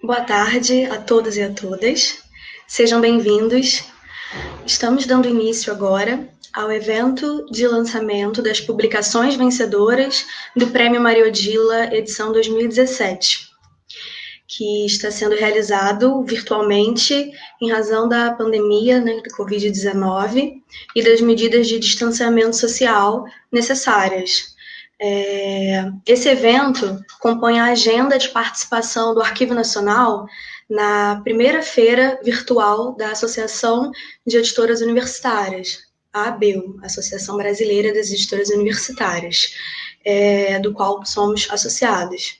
Boa tarde a todos e a todas. Sejam bem-vindos. Estamos dando início agora ao evento de lançamento das publicações vencedoras do Prêmio Maria Odila, edição 2017, que está sendo realizado virtualmente em razão da pandemia, da Covid-19 e das medidas de distanciamento social necessárias. Esse evento compõe a agenda de participação do Arquivo Nacional na primeira feira virtual da Associação de Editoras Universitárias, a ABEU, Associação Brasileira das Editoras Universitárias, do qual somos associados.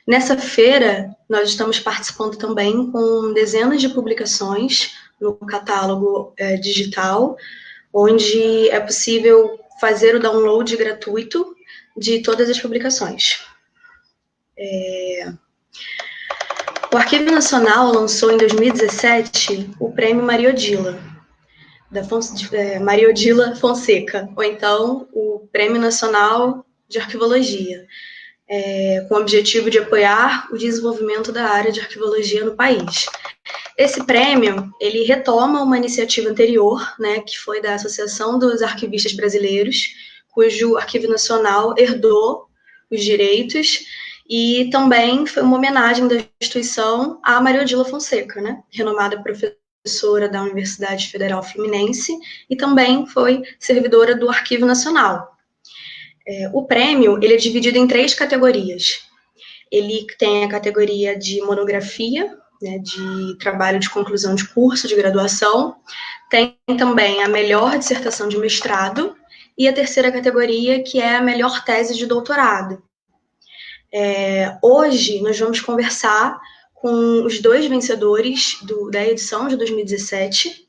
Nessa feira, nós estamos participando também com dezenas de publicações no catálogo digital, onde é possível fazer o download gratuito de todas as publicações. O Arquivo Nacional lançou em 2017 o Prêmio Maria Odila, Maria Odila Fonseca, ou então o Prêmio Nacional de Arquivologia, com o objetivo de apoiar o desenvolvimento da área de arquivologia no país. Esse prêmio, ele retoma uma iniciativa anterior, que foi da Associação dos Arquivistas Brasileiros, cujo Arquivo Nacional herdou os direitos, e também foi uma homenagem da instituição à Maria Odila Fonseca, renomada professora da Universidade Federal Fluminense, e também foi servidora do Arquivo Nacional. O prêmio, ele é dividido em 3 categorias. Ele tem a categoria de monografia, de trabalho de conclusão de curso, de graduação. Tem também a melhor dissertação de mestrado e a terceira categoria, que é a melhor tese de doutorado. Hoje, nós vamos conversar com os 2 vencedores da edição de 2017,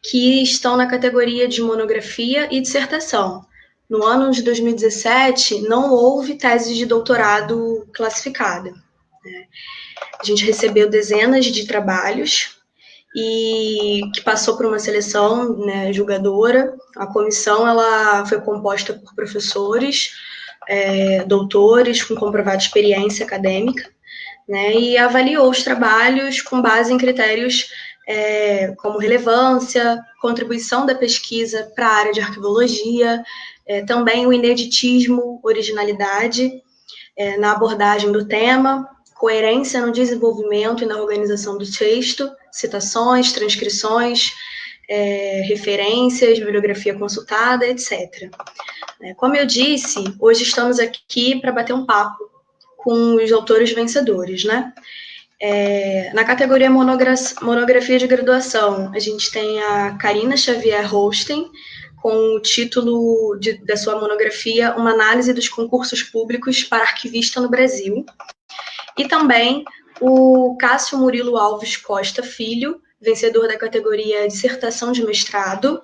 que estão na categoria de monografia e dissertação. No ano de 2017, não houve tese de doutorado classificada. A gente recebeu dezenas de trabalhos e que passou por uma seleção julgadora. A comissão ela foi composta por professores, doutores com comprovada experiência acadêmica, e avaliou os trabalhos com base em critérios como relevância, contribuição da pesquisa para a área de arquivologia, também o ineditismo, originalidade na abordagem do tema, coerência no desenvolvimento e na organização do texto, citações, transcrições, referências, bibliografia consultada, etc. Como eu disse, hoje estamos aqui para bater um papo com os autores vencedores, Na categoria monografia de graduação, a gente tem a Karina Xavier Holstein, com o título da sua monografia, Uma análise dos concursos públicos para arquivista no Brasil. E também o Cássio Murilo Alves Costa Filho, vencedor da categoria dissertação de mestrado,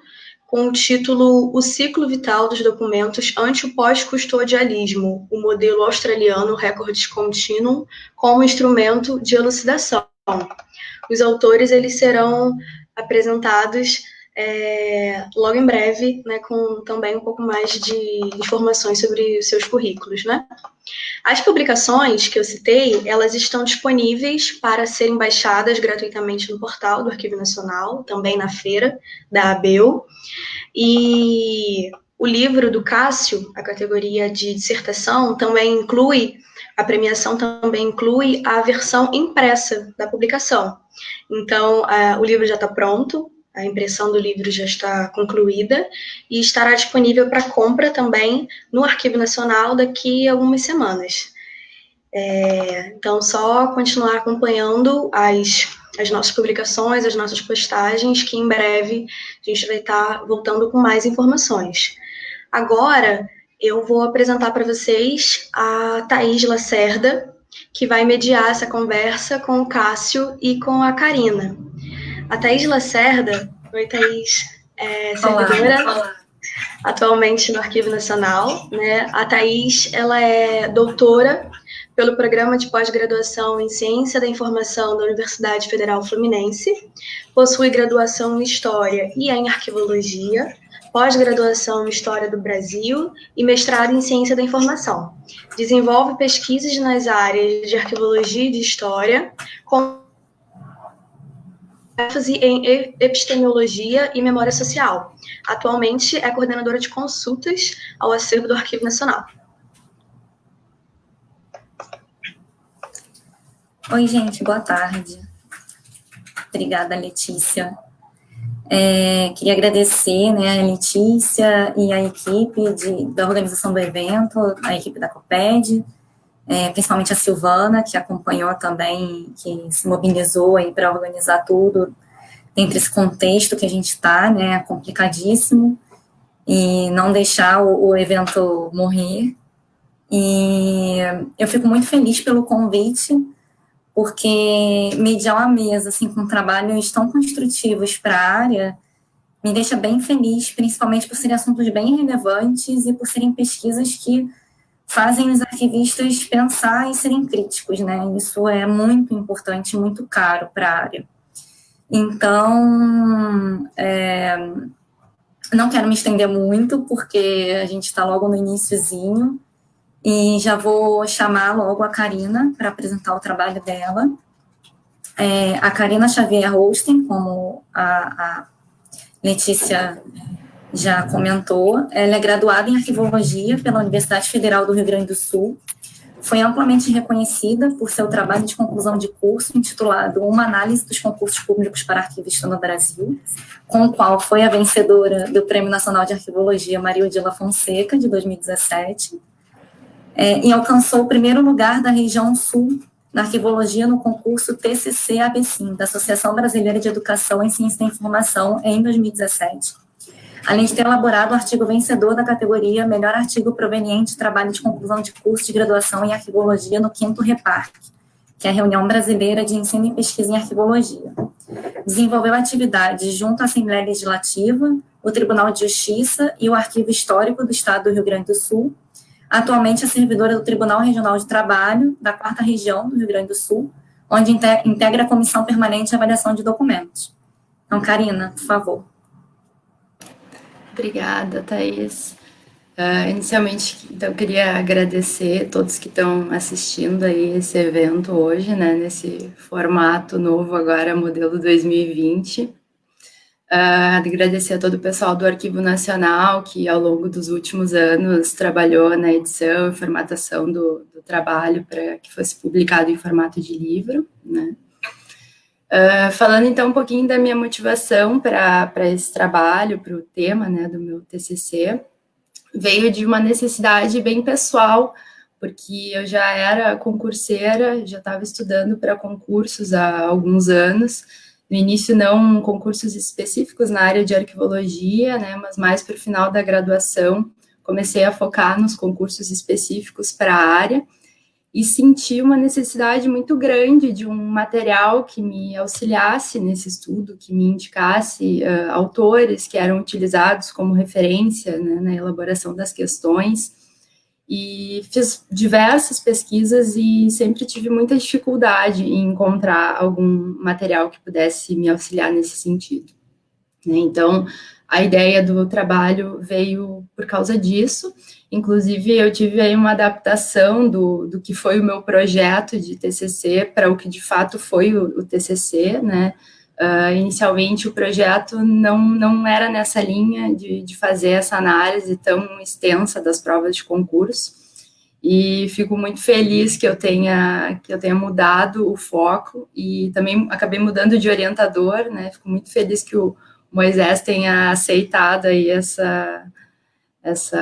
com o título O Ciclo Vital dos Documentos ante o Pós-Custodialismo, o modelo australiano Records Continuum como instrumento de elucidação. Os autores eles serão apresentados logo em breve, com também um pouco mais de informações sobre seus currículos, As publicações que eu citei, elas estão disponíveis para serem baixadas gratuitamente no portal do Arquivo Nacional, também na feira da ABEU, e o livro do Cássio, a categoria de dissertação, também inclui, a premiação também inclui a versão impressa da publicação. Então, o livro já está pronto, a impressão do livro já está concluída e estará disponível para compra também no Arquivo Nacional daqui a algumas semanas. Então, só continuar acompanhando as nossas publicações, as nossas postagens, que em breve a gente vai estar voltando com mais informações. Agora, eu vou apresentar para vocês a Thaís Lacerda, que vai mediar essa conversa com o Cássio e com a Karina. A Thaís Lacerda, oi Thaís, servidora atualmente no Arquivo Nacional, A Thaís, ela é doutora pelo Programa de Pós-Graduação em Ciência da Informação da Universidade Federal Fluminense, possui graduação em História e em Arquivologia, pós-graduação em História do Brasil e mestrado em Ciência da Informação. Desenvolve pesquisas nas áreas de Arquivologia e de História, com ênfase em Epistemologia e Memória Social. Atualmente é coordenadora de consultas ao acervo do Arquivo Nacional. Oi, gente, boa tarde. Obrigada, Letícia. Queria agradecer, né, a Letícia e a equipe da organização do evento, a equipe da COPED, principalmente a Silvana, que acompanhou também, que se mobilizou aí para organizar tudo dentro desse contexto que a gente está, né, complicadíssimo, e não deixar o evento morrer. E eu fico muito feliz pelo convite, porque mediar uma mesa, assim, com trabalhos tão construtivos para a área, me deixa bem feliz, principalmente por serem assuntos bem relevantes e por serem pesquisas que fazem os arquivistas pensar e serem críticos, né? Isso é muito importante, muito caro para a área. Então, não quero me estender muito, porque a gente está logo no iniciozinho, e já vou chamar logo a Karina para apresentar o trabalho dela. A Karina Xavier Holsten, como a Letícia já comentou, ela é graduada em Arquivologia pela Universidade Federal do Rio Grande do Sul, foi amplamente reconhecida por seu trabalho de conclusão de curso intitulado Uma Análise dos Concursos Públicos para Arquivista no Brasil, com o qual foi a vencedora do Prêmio Nacional de Arquivologia Maria Odila Fonseca, de 2017, e alcançou o primeiro lugar da região sul na arquivologia no concurso TCC-ABCIM, da Associação Brasileira de Educação em Ciência da Informação, em 2017. Além de ter elaborado o artigo vencedor da categoria Melhor Artigo Proveniente de Trabalho de Conclusão de Curso de Graduação em Arquivologia no 5º REPARC, que é a Reunião Brasileira de Ensino e Pesquisa em Arquivologia. Desenvolveu atividades junto à Assembleia Legislativa, o Tribunal de Justiça e o Arquivo Histórico do Estado do Rio Grande do Sul. Atualmente é servidora do Tribunal Regional de Trabalho da 4ª Região do Rio Grande do Sul, onde integra a Comissão Permanente de Avaliação de Documentos. Então, Karina, por favor. Obrigada, Thaís. Inicialmente, então, queria agradecer a todos que estão assistindo aí esse evento hoje, né, nesse formato novo agora, modelo 2020. Agradecer a todo o pessoal do Arquivo Nacional, que ao longo dos últimos anos trabalhou na edição e formatação do trabalho para que fosse publicado em formato de livro, né. Falando então um pouquinho da minha motivação para esse trabalho, para o tema, né, do meu TCC, veio de uma necessidade bem pessoal, porque eu já era concurseira, já estava estudando para concursos há alguns anos. No início, não concursos específicos na área de arquivologia, né, mas mais para o final da graduação, comecei a focar nos concursos específicos para a área e senti uma necessidade muito grande de um material que me auxiliasse nesse estudo, que me indicasse autores que eram utilizados como referência, né, na elaboração das questões. E fiz diversas pesquisas e sempre tive muita dificuldade em encontrar algum material que pudesse me auxiliar nesse sentido, né? Então, a ideia do trabalho veio por causa disso. Inclusive, eu tive aí uma adaptação do que foi o meu projeto de TCC para o que de fato foi o TCC, né? Inicialmente, o projeto não era nessa linha de fazer essa análise tão extensa das provas de concurso, e fico muito feliz que eu tenha mudado o foco, e também acabei mudando de orientador, né? Fico muito feliz que o Moisés tenha aceitado aí essa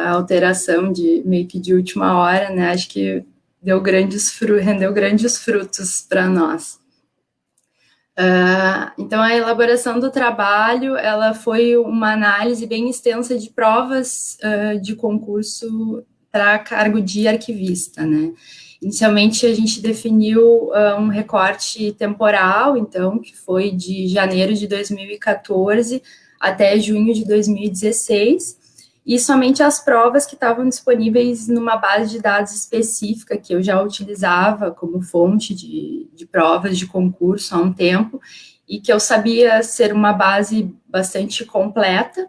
alteração meio que de última hora, né? Acho que rendeu grandes frutos para nós. Então, a elaboração do trabalho, ela foi uma análise bem extensa de provas de concurso para cargo de arquivista, né? Inicialmente, a gente definiu um recorte temporal, então, que foi de janeiro de 2014 até junho de 2016, e somente as provas que estavam disponíveis numa base de dados específica, que eu já utilizava como fonte de provas de concurso há um tempo, e que eu sabia ser uma base bastante completa,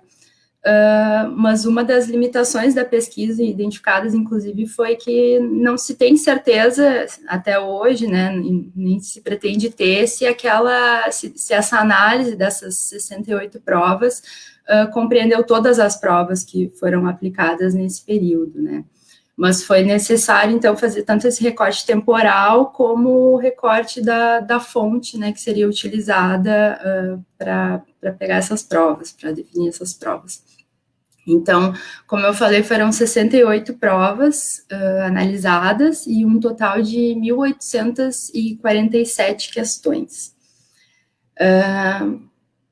mas uma das limitações da pesquisa identificadas, inclusive, foi que não se tem certeza até hoje, né, nem se pretende ter, se essa análise dessas 68 provas compreendeu todas as provas que foram aplicadas nesse período, né. Mas foi necessário, então, fazer tanto esse recorte temporal como o recorte da fonte, né, que seria utilizada para pegar essas provas, para definir essas provas. Então, como eu falei, foram 68 provas analisadas e um total de 1.847 questões.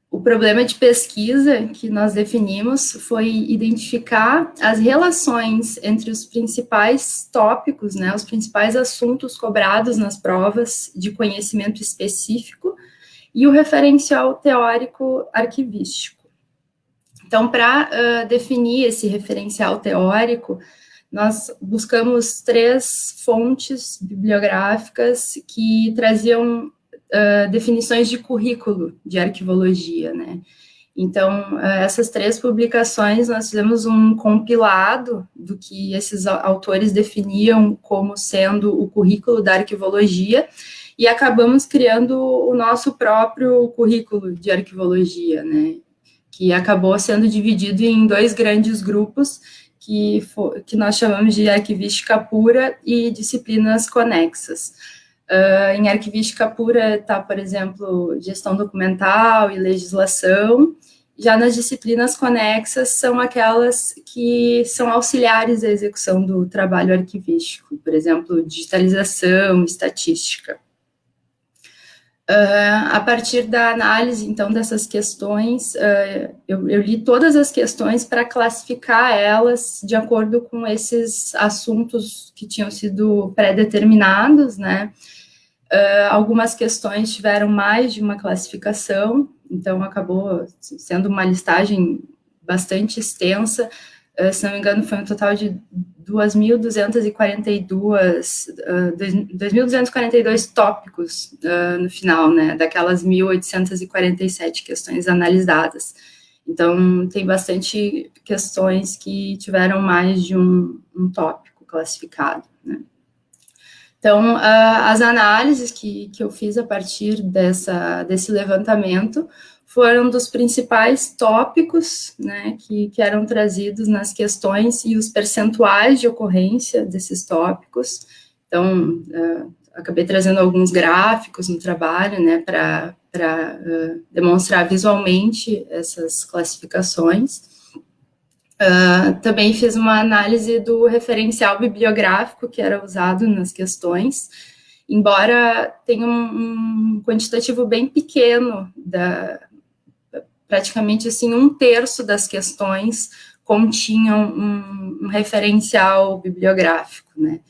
O problema de pesquisa que nós definimos foi identificar as relações entre os principais tópicos, né, os principais assuntos cobrados nas provas de conhecimento específico e o referencial teórico arquivístico. Então, para definir esse referencial teórico, nós buscamos 3 fontes bibliográficas que traziam definições de currículo de arquivologia, né? Então, essas 3 publicações, nós fizemos um compilado do que esses autores definiam como sendo o currículo da arquivologia e acabamos criando o nosso próprio currículo de arquivologia, né? Que acabou sendo dividido em 2 grandes grupos, que nós chamamos de arquivística pura e disciplinas conexas. Em arquivística pura está, por exemplo, gestão documental e legislação, já nas disciplinas conexas são aquelas que são auxiliares à execução do trabalho arquivístico, por exemplo, digitalização, estatística. A partir da análise, então, dessas questões, eu li todas as questões para classificar elas de acordo com esses assuntos que tinham sido pré-determinados, né? Algumas questões tiveram mais de uma classificação, então acabou sendo uma listagem bastante extensa. Se não me engano, foi um total de 2.242 tópicos no final, né, daquelas 1.847 questões analisadas. Então, tem bastante questões que tiveram mais de um tópico classificado, né. Então, as análises que eu fiz a partir desse levantamento foram dos principais tópicos, né, que eram trazidos nas questões e os percentuais de ocorrência desses tópicos. Então, acabei trazendo alguns gráficos no trabalho, né, para demonstrar visualmente essas classificações. Também fiz uma análise do referencial bibliográfico que era usado nas questões, embora tenha um quantitativo bem pequeno, praticamente assim 1/3 das questões continham um referencial bibliográfico, né?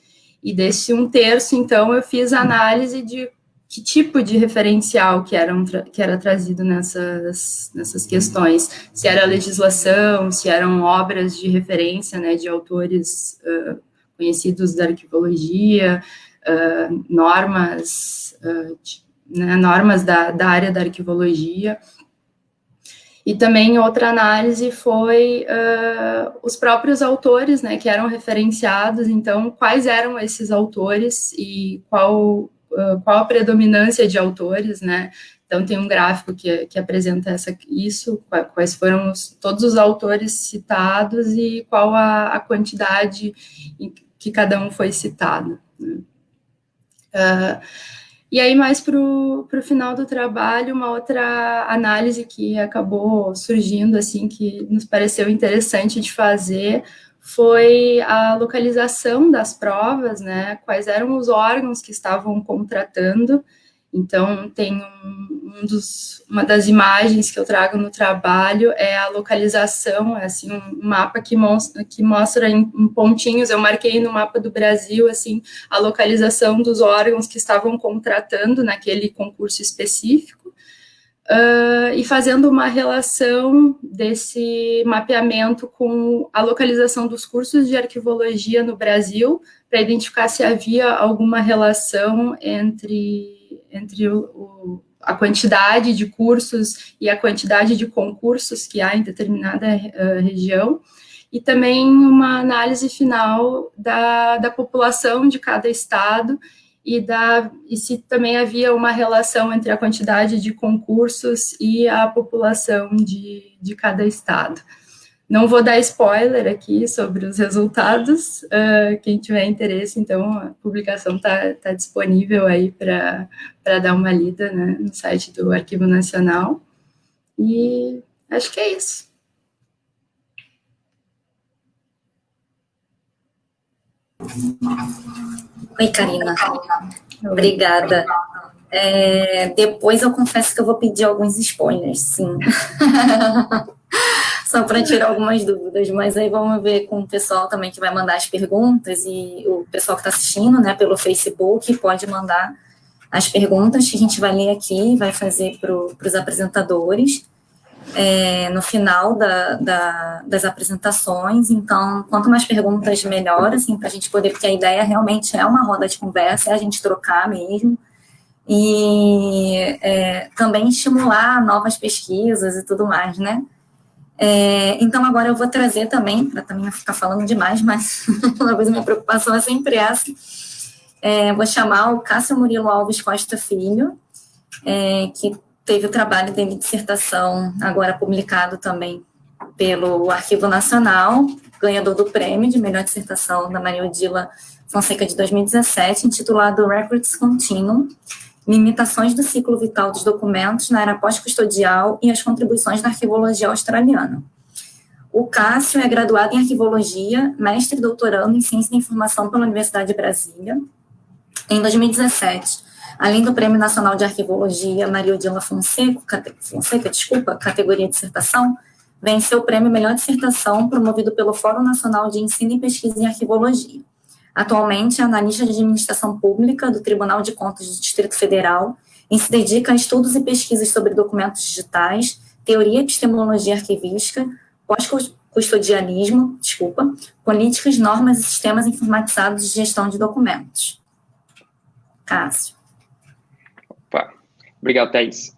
E desse 1/3, então, eu fiz a análise de que tipo de referencial que era trazido nessas questões, se era legislação, se eram obras de referência, né, de autores conhecidos da arquivologia, normas, né, normas da área da arquivologia. E também outra análise foi os próprios autores, né, que eram referenciados, então, quais eram esses autores e qual a predominância de autores, né? Então, tem um gráfico que apresenta isso, quais foram todos os autores citados e qual a quantidade que cada um foi citado, né? E aí, mais para o final do trabalho, uma outra análise que acabou surgindo, assim, que nos pareceu interessante de fazer, foi a localização das provas, né, quais eram os órgãos que estavam contratando. Então, tem uma das imagens que eu trago no trabalho é a localização, é assim, um mapa que mostra em pontinhos, eu marquei no mapa do Brasil, assim, a localização dos órgãos que estavam contratando naquele concurso específico, e fazendo uma relação desse mapeamento com a localização dos cursos de arquivologia no Brasil, para identificar se havia alguma relação entre a quantidade de cursos e a quantidade de concursos que há em determinada região, e também uma análise final da população de cada estado e se também havia uma relação entre a quantidade de concursos e a população de cada estado. Não vou dar spoiler aqui sobre os resultados, quem tiver interesse, então, a publicação está disponível aí para dar uma lida, né, no site do Arquivo Nacional, e acho que é isso. Oi, Karina. Obrigada. Depois eu confesso que eu vou pedir alguns spoilers, sim. Só para tirar algumas dúvidas, mas aí vamos ver com o pessoal também que vai mandar as perguntas, e o pessoal que está assistindo, né, pelo Facebook, pode mandar as perguntas que a gente vai ler aqui, vai fazer para os apresentadores, no final das apresentações. Então, quanto mais perguntas, melhor, assim, para a gente poder, porque a ideia realmente é uma roda de conversa, é a gente trocar mesmo, e também estimular novas pesquisas e tudo mais, né? Então, agora eu vou trazer também, para também não ficar falando demais, mas talvez a minha preocupação é sempre essa. Vou chamar o Cássio Murilo Alves Costa Filho, que teve o trabalho dele de dissertação agora publicado também pelo Arquivo Nacional, ganhador do prêmio de melhor dissertação da Maria Odila Fonseca de 2017, intitulado Records Continuum, Limitações do ciclo vital dos documentos na era pós-custodial e as contribuições da arquivologia australiana. O Cássio é graduado em arquivologia, mestre e doutorando em ciência da informação pela Universidade de Brasília. Em 2017, além do Prêmio Nacional de Arquivologia Maria Odila Fonseca, categoria dissertação, venceu o prêmio Melhor Dissertação promovido pelo Fórum Nacional de Ensino e Pesquisa em Arquivologia. Atualmente é analista de administração pública do Tribunal de Contas do Distrito Federal e se dedica a estudos e pesquisas sobre documentos digitais, teoria e epistemologia arquivística, pós-custodialismo, políticas, normas e sistemas informatizados de gestão de documentos. Cássio. Opa, obrigado, Thaís.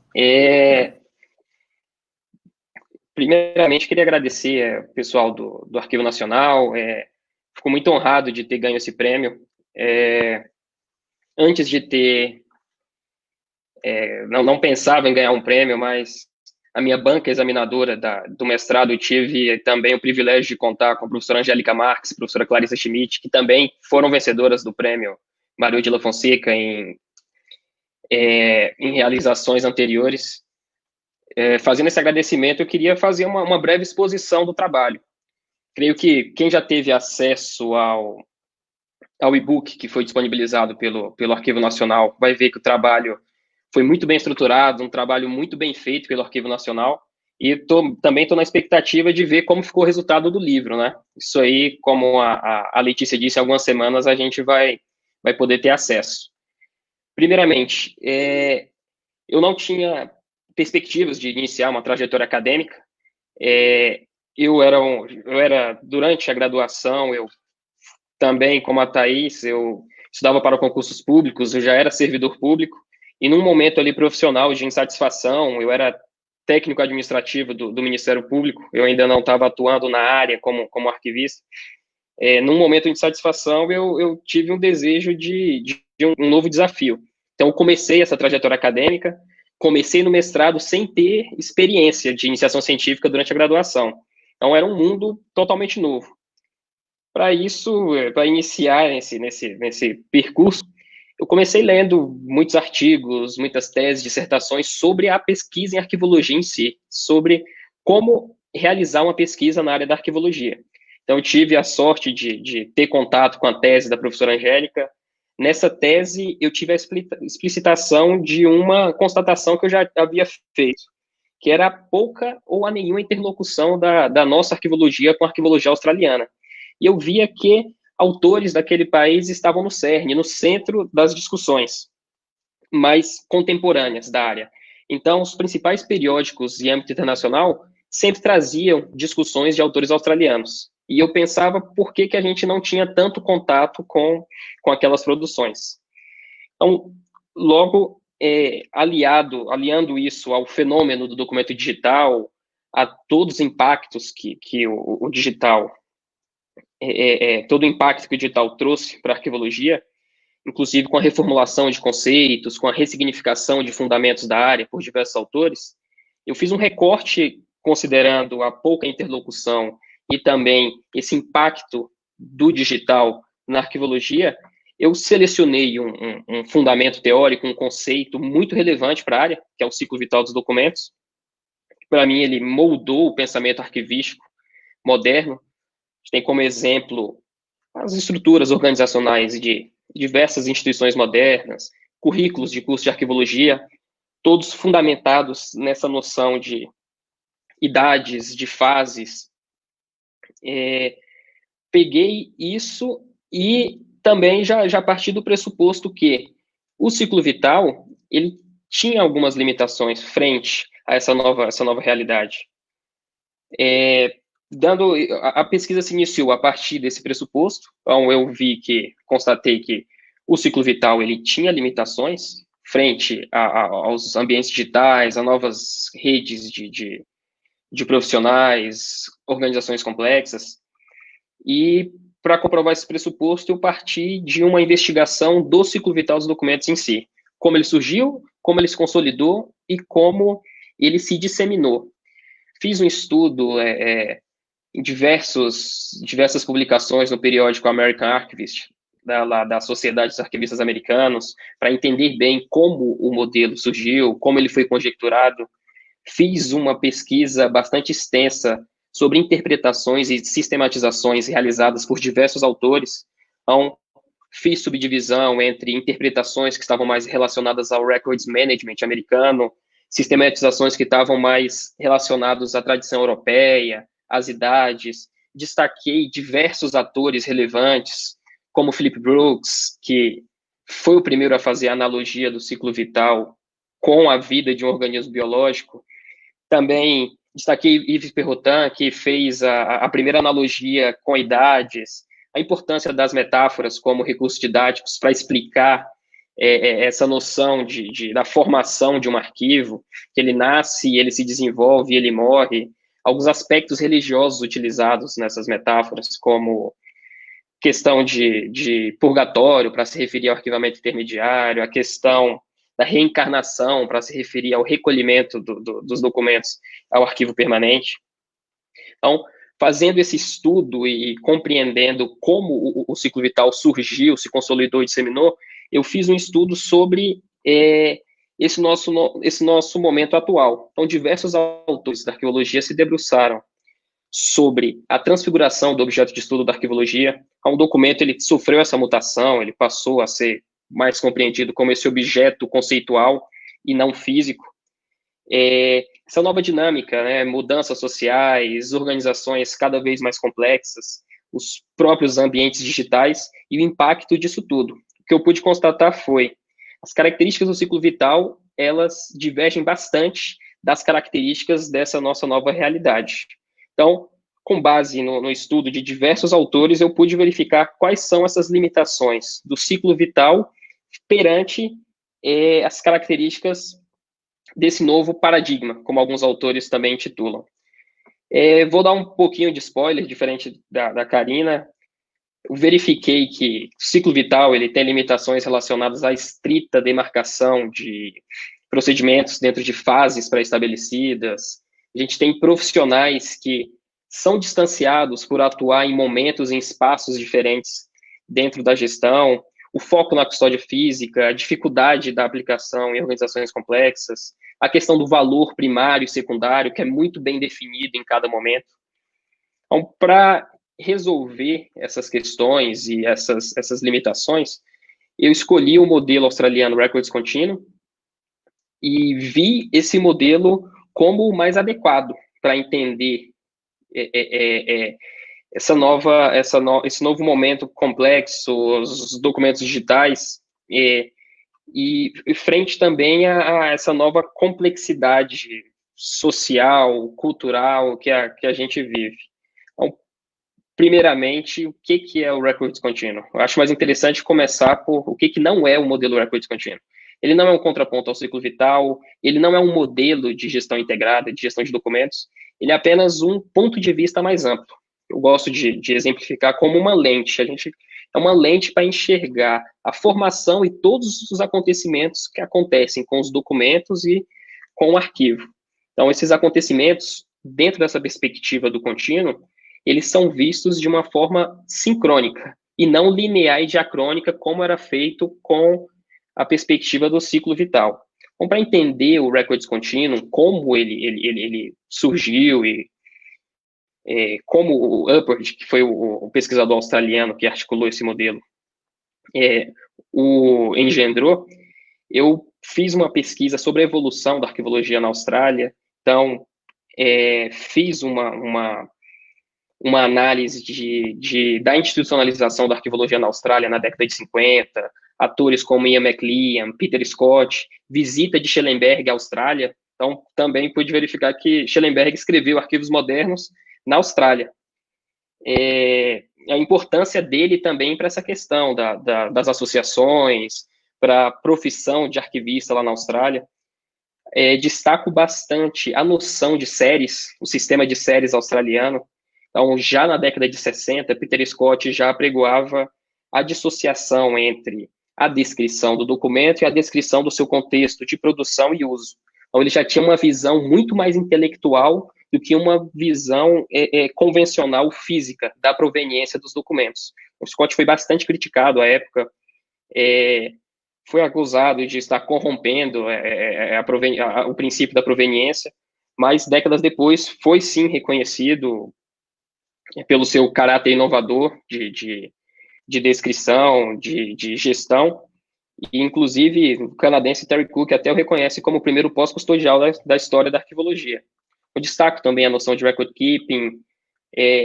Primeiramente, queria agradecer ao pessoal do Arquivo Nacional. Fico muito honrado de ter ganho esse prêmio. Antes de ter... não pensava em ganhar um prêmio, mas a minha banca examinadora do mestrado, eu tive também o privilégio de contar com a professora Angélica Marques, a professora Clarissa Schmidt, que também foram vencedoras do prêmio Maria Odila Fonseca em realizações anteriores. Fazendo esse agradecimento, eu queria fazer uma breve exposição do trabalho. Creio que quem já teve acesso ao e-book que foi disponibilizado pelo Arquivo Nacional vai ver que o trabalho foi muito bem estruturado, um trabalho muito bem feito pelo Arquivo Nacional, e também estou na expectativa de ver como ficou o resultado do livro, né? Isso aí, como a Letícia disse, em algumas semanas a gente vai poder ter acesso. Primeiramente, eu não tinha perspectivas de iniciar uma trajetória acadêmica. Durante a graduação, eu também, como a Thaís, eu estudava para concursos públicos, eu já era servidor público, e num momento ali profissional de insatisfação, eu era técnico administrativo do Ministério Público, eu ainda não estava atuando na área como arquivista. Num momento de insatisfação, eu tive um desejo de um novo desafio. Então, eu comecei essa trajetória acadêmica, comecei no mestrado sem ter experiência de iniciação científica durante a graduação. Então, era um mundo totalmente novo. Para isso, para iniciar nesse percurso, eu comecei lendo muitos artigos, muitas teses, dissertações sobre a pesquisa em arquivologia em si, sobre como realizar uma pesquisa na área da arquivologia. Então, eu tive a sorte de ter contato com a tese da professora Angélica. Nessa tese, eu tive a explicitação de uma constatação que eu já havia feito, que era a pouca ou a nenhuma interlocução da nossa arquivologia com a arquivologia australiana. E eu via que autores daquele país estavam no cerne, no centro das discussões mais contemporâneas da área. Então, os principais periódicos de âmbito internacional sempre traziam discussões de autores australianos. E eu pensava por que a gente não tinha tanto contato com aquelas produções. Então, logo aliando isso ao fenômeno do documento digital, a todos os impactos que o digital, todo o impacto que o digital trouxe para a arquivologia, inclusive com a reformulação de conceitos, com a ressignificação de fundamentos da área por diversos autores, eu fiz um recorte considerando a pouca interlocução e também esse impacto do digital na arquivologia. Eu selecionei um fundamento teórico, um conceito muito relevante para a área, que é o ciclo vital dos documentos. Para mim, ele moldou o pensamento arquivístico moderno. A gente tem como exemplo as estruturas organizacionais de diversas instituições modernas, currículos de curso de arquivologia, todos fundamentados nessa noção de idades, de fases. Peguei isso e também já parti do pressuposto que o ciclo vital, ele tinha algumas limitações frente a essa nova realidade. A pesquisa se iniciou a partir desse pressuposto, então eu constatei que o ciclo vital ele tinha limitações frente aos ambientes digitais, a novas redes de profissionais, organizações complexas, e para comprovar esse pressuposto, eu parti de uma investigação do ciclo vital dos documentos em si, como ele surgiu, como ele se consolidou e como ele se disseminou. Fiz um estudo em diversas publicações no periódico American Archivist, da Sociedade dos Arquivistas Americanos, para entender bem como o modelo surgiu, como ele foi conjecturado. Fiz uma pesquisa bastante extensa sobre interpretações e sistematizações realizadas por diversos autores. Então, fiz subdivisão entre interpretações que estavam mais relacionadas ao records management americano, sistematizações que estavam mais relacionadas à tradição europeia, às idades. Destaquei diversos atores relevantes, como Philip Brooks, que foi o primeiro a fazer a analogia do ciclo vital com a vida de um organismo biológico. Também destaquei Yves Perrotin, que fez a primeira analogia com idades, a importância das metáforas como recursos didáticos para explicar essa noção da formação de um arquivo, que ele nasce, ele se desenvolve, ele morre, alguns aspectos religiosos utilizados nessas metáforas, como questão de purgatório, para se referir ao arquivamento intermediário, a questão da reencarnação, para se referir ao recolhimento dos documentos ao arquivo permanente. Então, fazendo esse estudo e compreendendo como o ciclo vital surgiu, se consolidou e disseminou, eu fiz um estudo sobre esse nosso momento atual. Então, diversos autores da arqueologia se debruçaram sobre a transfiguração do objeto de estudo da arquivologia. Um documento ele sofreu essa mutação, ele passou a ser mais compreendido como esse objeto conceitual e não físico. Essa nova dinâmica, né, mudanças sociais, organizações cada vez mais complexas, os próprios ambientes digitais e o impacto disso tudo. O que eu pude constatar foi as características do ciclo vital, elas divergem bastante das características dessa nossa nova realidade. Então, com base no estudo de diversos autores, eu pude verificar quais são essas limitações do ciclo vital perante as características desse novo paradigma, como alguns autores também intitulam. Vou dar um pouquinho de spoiler, diferente da Karina. Eu verifiquei que o ciclo vital ele tem limitações relacionadas à estrita demarcação de procedimentos dentro de fases pré-estabelecidas. A gente tem profissionais que são distanciados por atuar em momentos, em espaços diferentes dentro da gestão, o foco na custódia física, a dificuldade da aplicação em organizações complexas, a questão do valor primário e secundário, que é muito bem definido em cada momento. Então, para resolver essas questões e essas limitações, eu escolhi o modelo australiano Records Continuum e vi esse modelo como o mais adequado para entender esse novo momento complexo, os documentos digitais, e frente também a essa nova complexidade social, cultural que a gente vive. Então, primeiramente, o que é o Records Continuum? Eu acho mais interessante começar por o que não é o modelo Records Continuum. Ele não é um contraponto ao ciclo vital, ele não é um modelo de gestão integrada, de gestão de documentos, ele é apenas um ponto de vista mais amplo. Eu gosto de exemplificar como uma lente. É uma lente para enxergar a formação e todos os acontecimentos que acontecem com os documentos e com o arquivo. Então, esses acontecimentos, dentro dessa perspectiva do contínuo, eles são vistos de uma forma sincrônica e não linear e diacrônica, como era feito com a perspectiva do ciclo vital. Então, para entender o Records Continuum, como ele surgiu e como o Upward, que foi o pesquisador australiano que articulou esse modelo, o engendrou, eu fiz uma pesquisa sobre a evolução da arquivologia na Austrália. Então, fiz uma análise da institucionalização da arquivologia na Austrália na década de 50, atores como Ian McLean, Peter Scott, visita de Schellenberg à Austrália. Então, também pude verificar que Schellenberg escreveu Arquivos Modernos na Austrália. A importância dele também para essa questão das associações, para a profissão de arquivista lá na Austrália. Destaco bastante a noção de séries, o sistema de séries australiano. Então, já na década de 60, Peter Scott já apregoava a dissociação entre a descrição do documento e a descrição do seu contexto de produção e uso. Então, ele já tinha uma visão muito mais intelectual do que uma visão convencional física da proveniência dos documentos. O Scott foi bastante criticado à época, foi acusado de estar corrompendo o princípio da proveniência, mas décadas depois foi sim reconhecido pelo seu caráter inovador de descrição, de gestão, e inclusive o canadense Terry Cook até o reconhece como o primeiro pós-custodial da história da arquivologia. Eu destaco também a noção de record keeping,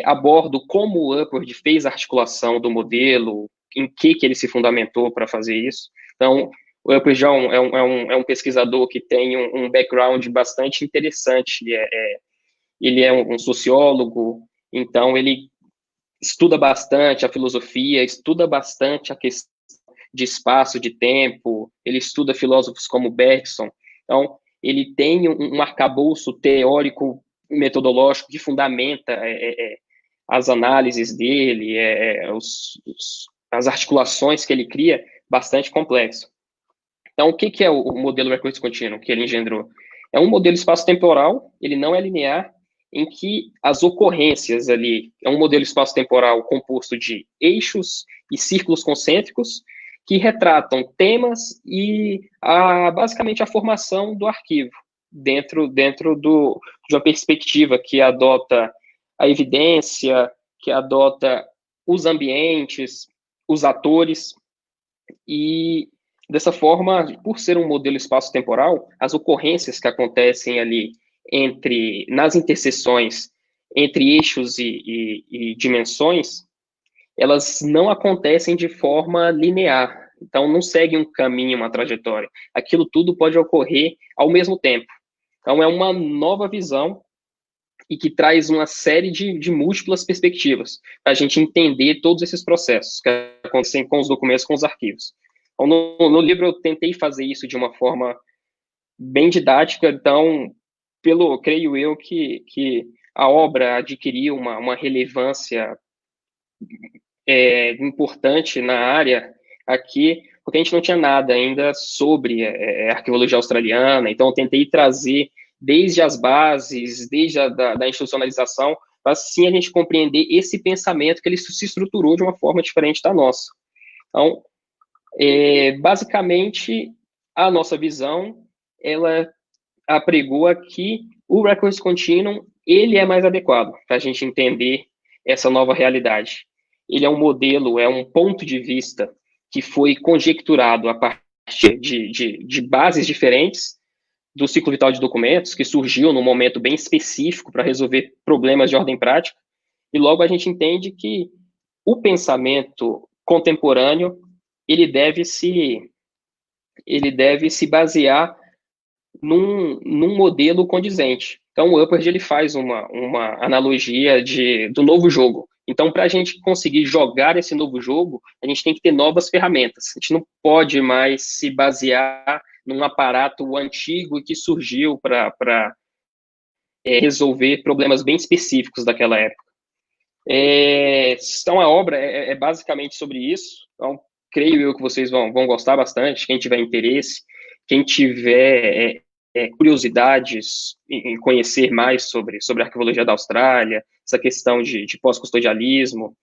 abordo como o Upward fez a articulação do modelo, em que ele se fundamentou para fazer isso. Então, o Upward é um pesquisador que tem um background bastante interessante. Ele é um sociólogo, então ele estuda bastante a filosofia, estuda bastante a questão de espaço, de tempo, ele estuda filósofos como Bergson. Então, ele tem um arcabouço teórico metodológico que fundamenta as análises dele, as articulações que ele cria, bastante complexo. Então, o que é o modelo Records Continuum que ele engendrou? É um modelo espaço-temporal, ele não é linear, em que as ocorrências ali, é um modelo espaço-temporal composto de eixos e círculos concêntricos, que retratam temas e basicamente a formação do arquivo, dentro de uma perspectiva que adota a evidência, que adota os ambientes, os atores, e dessa forma, por ser um modelo espaço-temporal, as ocorrências que acontecem ali nas interseções entre eixos e dimensões, elas não acontecem de forma linear. Então, não segue um caminho, uma trajetória. Aquilo tudo pode ocorrer ao mesmo tempo. Então, é uma nova visão e que traz uma série de múltiplas perspectivas para a gente entender todos esses processos que acontecem com os documentos, com os arquivos. Então, no livro eu tentei fazer isso de uma forma bem didática, então, creio eu que a obra adquiriu uma relevância importante na área aqui, porque a gente não tinha nada ainda sobre arqueologia australiana, então eu tentei trazer desde as bases, desde da institucionalização, para assim a gente compreender esse pensamento que ele se estruturou de uma forma diferente da nossa. Então, basicamente, a nossa visão, ela apregoa que o Records Continuum, ele é mais adequado para a gente entender essa nova realidade. Ele é um modelo, é um ponto de vista que foi conjecturado a partir de bases diferentes do ciclo vital de documentos, que surgiu num momento bem específico para resolver problemas de ordem prática, e logo a gente entende que o pensamento contemporâneo, ele deve se basear num modelo condizente. Então, o Upward ele faz uma analogia do novo jogo. Então, para a gente conseguir jogar esse novo jogo, a gente tem que ter novas ferramentas. A gente não pode mais se basear num aparato antigo que surgiu para resolver problemas bem específicos daquela época. Então, a obra é basicamente sobre isso. Então, creio eu que vocês vão gostar bastante, quem tiver interesse, quem tiver curiosidades em conhecer mais sobre a arqueologia da Austrália, essa questão de pós-custodialismo.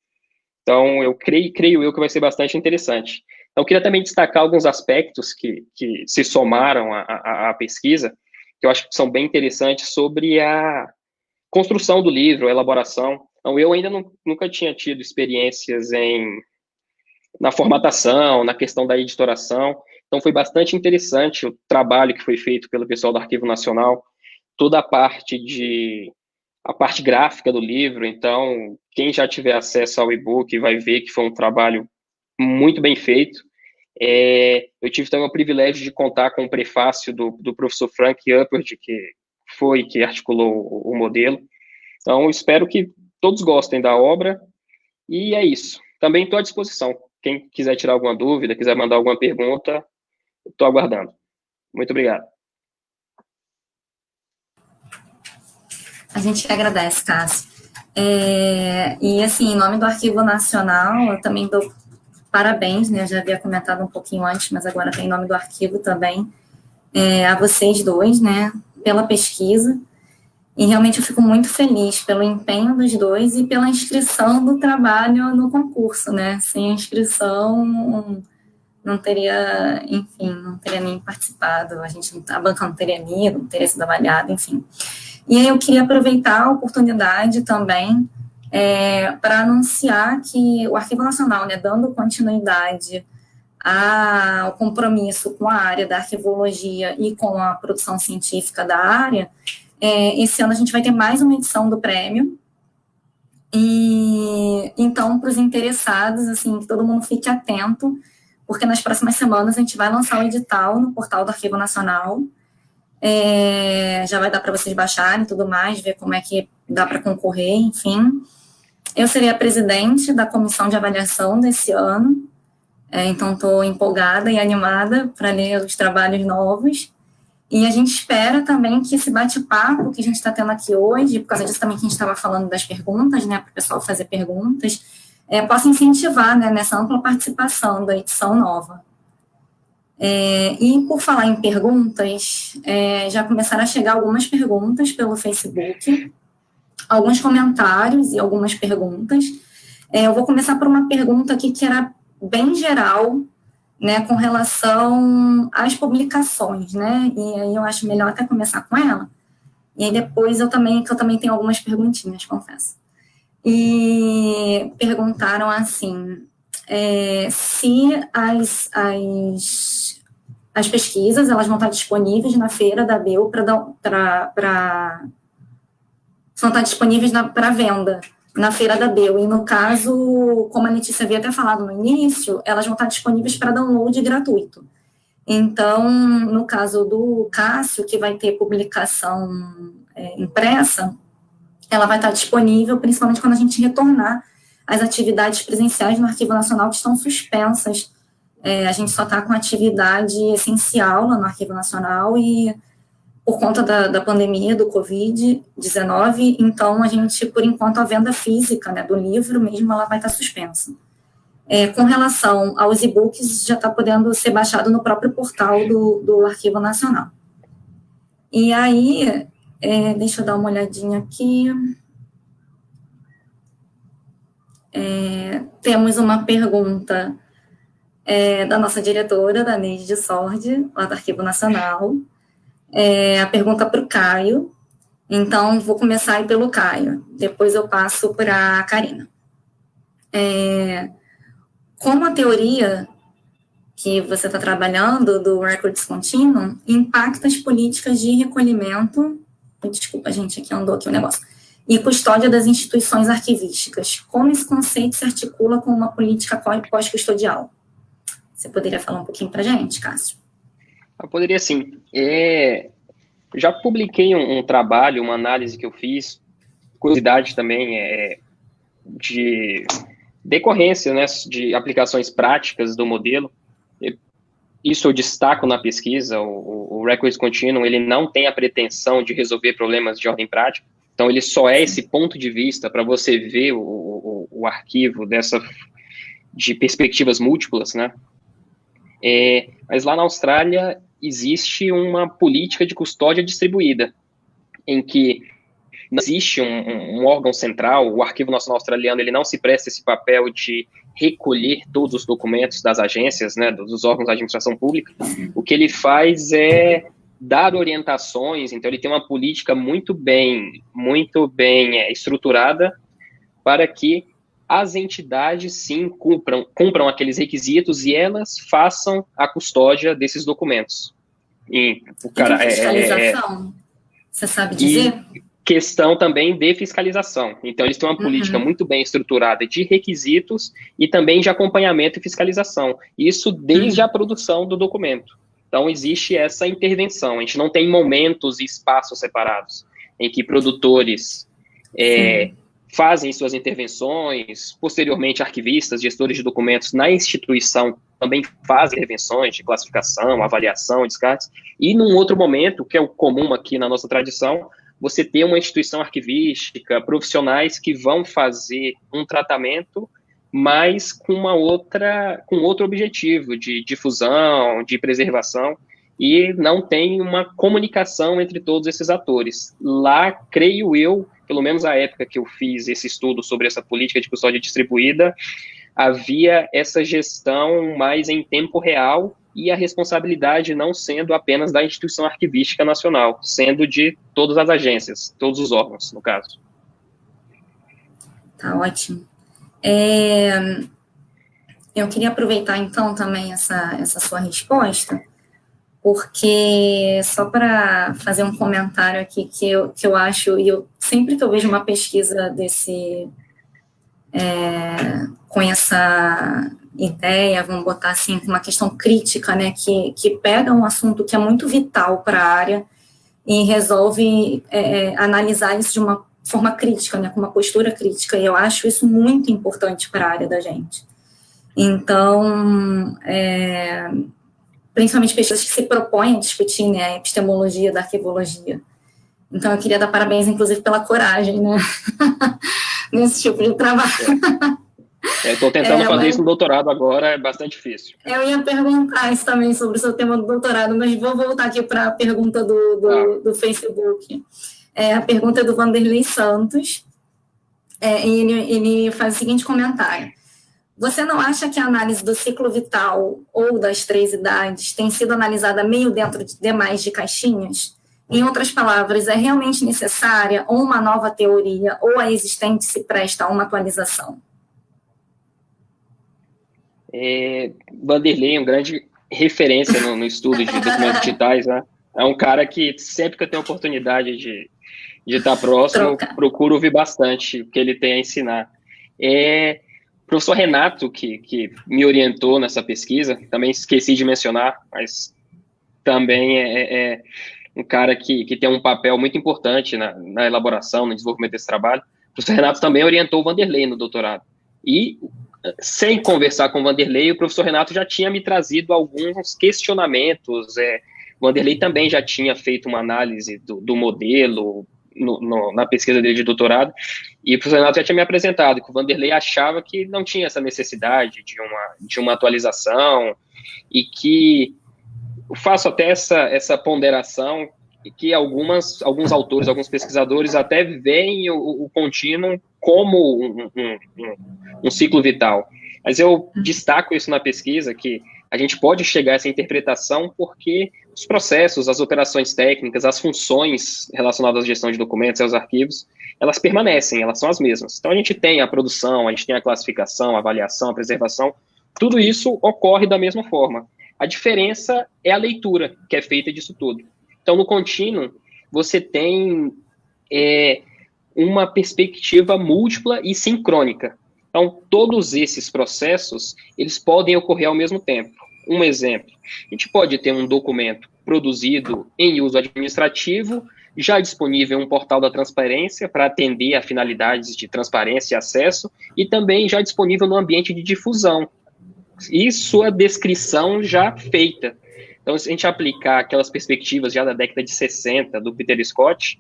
Então, creio eu que vai ser bastante interessante. Então, eu queria também destacar alguns aspectos que se somaram à pesquisa, que eu acho que são bem interessantes sobre a construção do livro, a elaboração. Então, eu ainda nunca tinha tido experiências na formatação, na questão da editoração. Então, foi bastante interessante o trabalho que foi feito pelo pessoal do Arquivo Nacional, toda a parte gráfica do livro. Então, quem já tiver acesso ao e-book vai ver que foi um trabalho muito bem feito. Eu tive também o privilégio de contar com o prefácio do professor Frank Uppert, que articulou o modelo. Então, espero que todos gostem da obra, e é isso. Também estou à disposição. Quem quiser tirar alguma dúvida, quiser mandar alguma pergunta, estou aguardando. Muito obrigado. A gente que agradece, Cássio. E, assim, em nome do Arquivo Nacional, eu também dou parabéns, né? Eu já havia comentado um pouquinho antes, mas agora tem em nome do arquivo também, a vocês dois, né? Pela pesquisa. E realmente eu fico muito feliz pelo empenho dos dois e pela inscrição do trabalho no concurso, né? Sem a inscrição, não teria, enfim, não teria nem participado, a banca não teria lido, não teria sido avaliada, enfim. E aí eu queria aproveitar a oportunidade também para anunciar que o Arquivo Nacional, né, dando continuidade ao compromisso com a área da arquivologia e com a produção científica da área, esse ano a gente vai ter mais uma edição do prêmio. E então, para os interessados, assim, que todo mundo fique atento, porque nas próximas semanas a gente vai lançar o edital no portal do Arquivo Nacional. Já vai dar para vocês baixarem e tudo mais, ver como é que dá para concorrer, enfim. Eu serei a presidente da comissão de avaliação desse ano, então estou empolgada e animada para ler os trabalhos novos. E a gente espera também que esse bate-papo que a gente está tendo aqui hoje, por causa disso também que a gente estava falando das perguntas, né, para o pessoal fazer perguntas, possa incentivar, né, nessa ampla participação da edição nova. E por falar em perguntas, já começaram a chegar algumas perguntas pelo Facebook, alguns comentários e algumas perguntas. Eu vou começar por uma pergunta aqui que era bem geral, né, com relação às publicações, né, e aí eu acho melhor até começar com ela, e aí depois eu também tenho algumas perguntinhas, confesso. E perguntaram assim, se as pesquisas, elas vão estar disponíveis na feira da ABEL vão estar disponíveis para venda na feira da ABEL, e no caso, como a Letícia havia até falado no início, elas vão estar disponíveis para download gratuito. Então, no caso do Cássio, que vai ter publicação impressa, ela vai estar disponível, principalmente quando a gente retornar às atividades presenciais no Arquivo Nacional, que estão suspensas. A gente só está com atividade essencial lá no Arquivo Nacional, e por conta da pandemia, do Covid-19, então a gente, por enquanto, a venda física, né, do livro mesmo, ela vai estar suspensa. Com relação aos e-books, já está podendo ser baixado no próprio portal do Arquivo Nacional. E aí, deixa eu dar uma olhadinha aqui. Temos uma pergunta da nossa diretora, da Neide Sordi, lá do Arquivo Nacional. A pergunta para o Caio. Então, vou começar aí pelo Caio. Depois eu passo para a Karina. Como a teoria que você está trabalhando do Records Continuum impacta as políticas de recolhimento, desculpa, gente, aqui andou aqui o negócio, e custódia das instituições arquivísticas? Como esse conceito se articula com uma política pós-custodial? Você poderia falar um pouquinho para a gente, Cássio? Eu poderia sim. Já publiquei um trabalho, uma análise que eu fiz, curiosidade também, de decorrência, né, de aplicações práticas do modelo. Isso eu destaco na pesquisa. O Records Continuum, ele não tem a pretensão de resolver problemas de ordem prática, então ele só é esse ponto de vista para você ver o arquivo de perspectivas múltiplas, né? Mas lá na Austrália existe uma política de custódia distribuída, em que não existe um órgão central. O Arquivo Nacional Australiano, ele não se presta esse papel de recolher todos os documentos das agências, né, dos órgãos da administração pública. O que ele faz é dar orientações. Então ele tem uma política muito bem estruturada para que as entidades, sim, cumpram aqueles requisitos e elas façam a custódia desses documentos. E fiscalização, você sabe dizer? Questão também de fiscalização. Então, eles têm uma política muito bem estruturada de requisitos e também de acompanhamento e fiscalização. Isso desde a produção do documento. Então, existe essa intervenção. A gente não tem momentos e espaços separados em que produtores fazem suas intervenções, posteriormente arquivistas, gestores de documentos na instituição também fazem intervenções de classificação, avaliação, descartes, e num outro momento, que é o comum aqui na nossa tradição, você ter uma instituição arquivística, profissionais que vão fazer um tratamento, mas com outro objetivo de difusão, de preservação, e não tem uma comunicação entre todos esses atores. Lá, creio eu, pelo menos a época que eu fiz esse estudo sobre essa política de custódia distribuída, havia essa gestão mais em tempo real e a responsabilidade não sendo apenas da instituição arquivística nacional, sendo de todas as agências, todos os órgãos, no caso. Tá ótimo. Eu queria aproveitar, então, também essa sua resposta, porque só para fazer um comentário aqui que eu acho, e eu sempre que eu vejo uma pesquisa com essa ideia, vamos botar assim, com uma questão crítica, né, que pega um assunto que é muito vital para a área e resolve analisar isso de uma forma crítica, né, com uma postura crítica, e eu acho isso muito importante para a área da gente. Então, principalmente pessoas que se propõem a discutir, né, a epistemologia da arquivologia. Então, eu queria dar parabéns, inclusive, pela coragem, né, nesse tipo de trabalho. Estou tentando fazer isso no doutorado agora, é bastante difícil. Eu ia perguntar isso também sobre o seu tema do doutorado, mas vou voltar aqui para a pergunta do Facebook. A pergunta é do Vanderlei Santos, e ele faz o seguinte comentário. Você não acha que a análise do ciclo vital ou das 3 idades tem sido analisada meio dentro demais de caixinhas? Em outras palavras, é realmente necessária ou uma nova teoria ou a existente se presta a uma atualização? Vanderlei é uma grande referência no estudo de documentos digitais, né? É um cara que sempre que eu tenho oportunidade de estar próximo, procuro ouvir bastante o que ele tem a ensinar. O professor Renato, que me orientou nessa pesquisa, também esqueci de mencionar, mas também é um cara que tem um papel muito importante na elaboração, no desenvolvimento desse trabalho. O professor Renato também orientou o Vanderlei no doutorado. E, sem conversar com o Vanderlei, o professor Renato já tinha me trazido alguns questionamentos. O Vanderlei também já tinha feito uma análise do modelo na pesquisa dele de doutorado, e o professor Renato já tinha me apresentado que o Vanderlei achava que não tinha essa necessidade de uma atualização, e que eu faço até essa ponderação, que alguns autores, alguns pesquisadores até veem o contínuo como um ciclo vital. Mas eu destaco isso na pesquisa, que a gente pode chegar a essa interpretação porque os processos, as operações técnicas, as funções relacionadas à gestão de documentos e aos arquivos, elas permanecem, elas são as mesmas. Então, a gente tem a produção, a gente tem a classificação, a avaliação, a preservação, tudo isso ocorre da mesma forma. A diferença é a leitura que é feita disso tudo. Então, no contínuo, você tem uma perspectiva múltipla e sincrônica. Então, todos esses processos, eles podem ocorrer ao mesmo tempo. Um exemplo, a gente pode ter um documento produzido em uso administrativo, já disponível um portal da transparência para atender a finalidades de transparência e acesso, e também já disponível no ambiente de difusão, e sua descrição já feita. Então, se a gente aplicar aquelas perspectivas já da década de 60, do Peter Scott,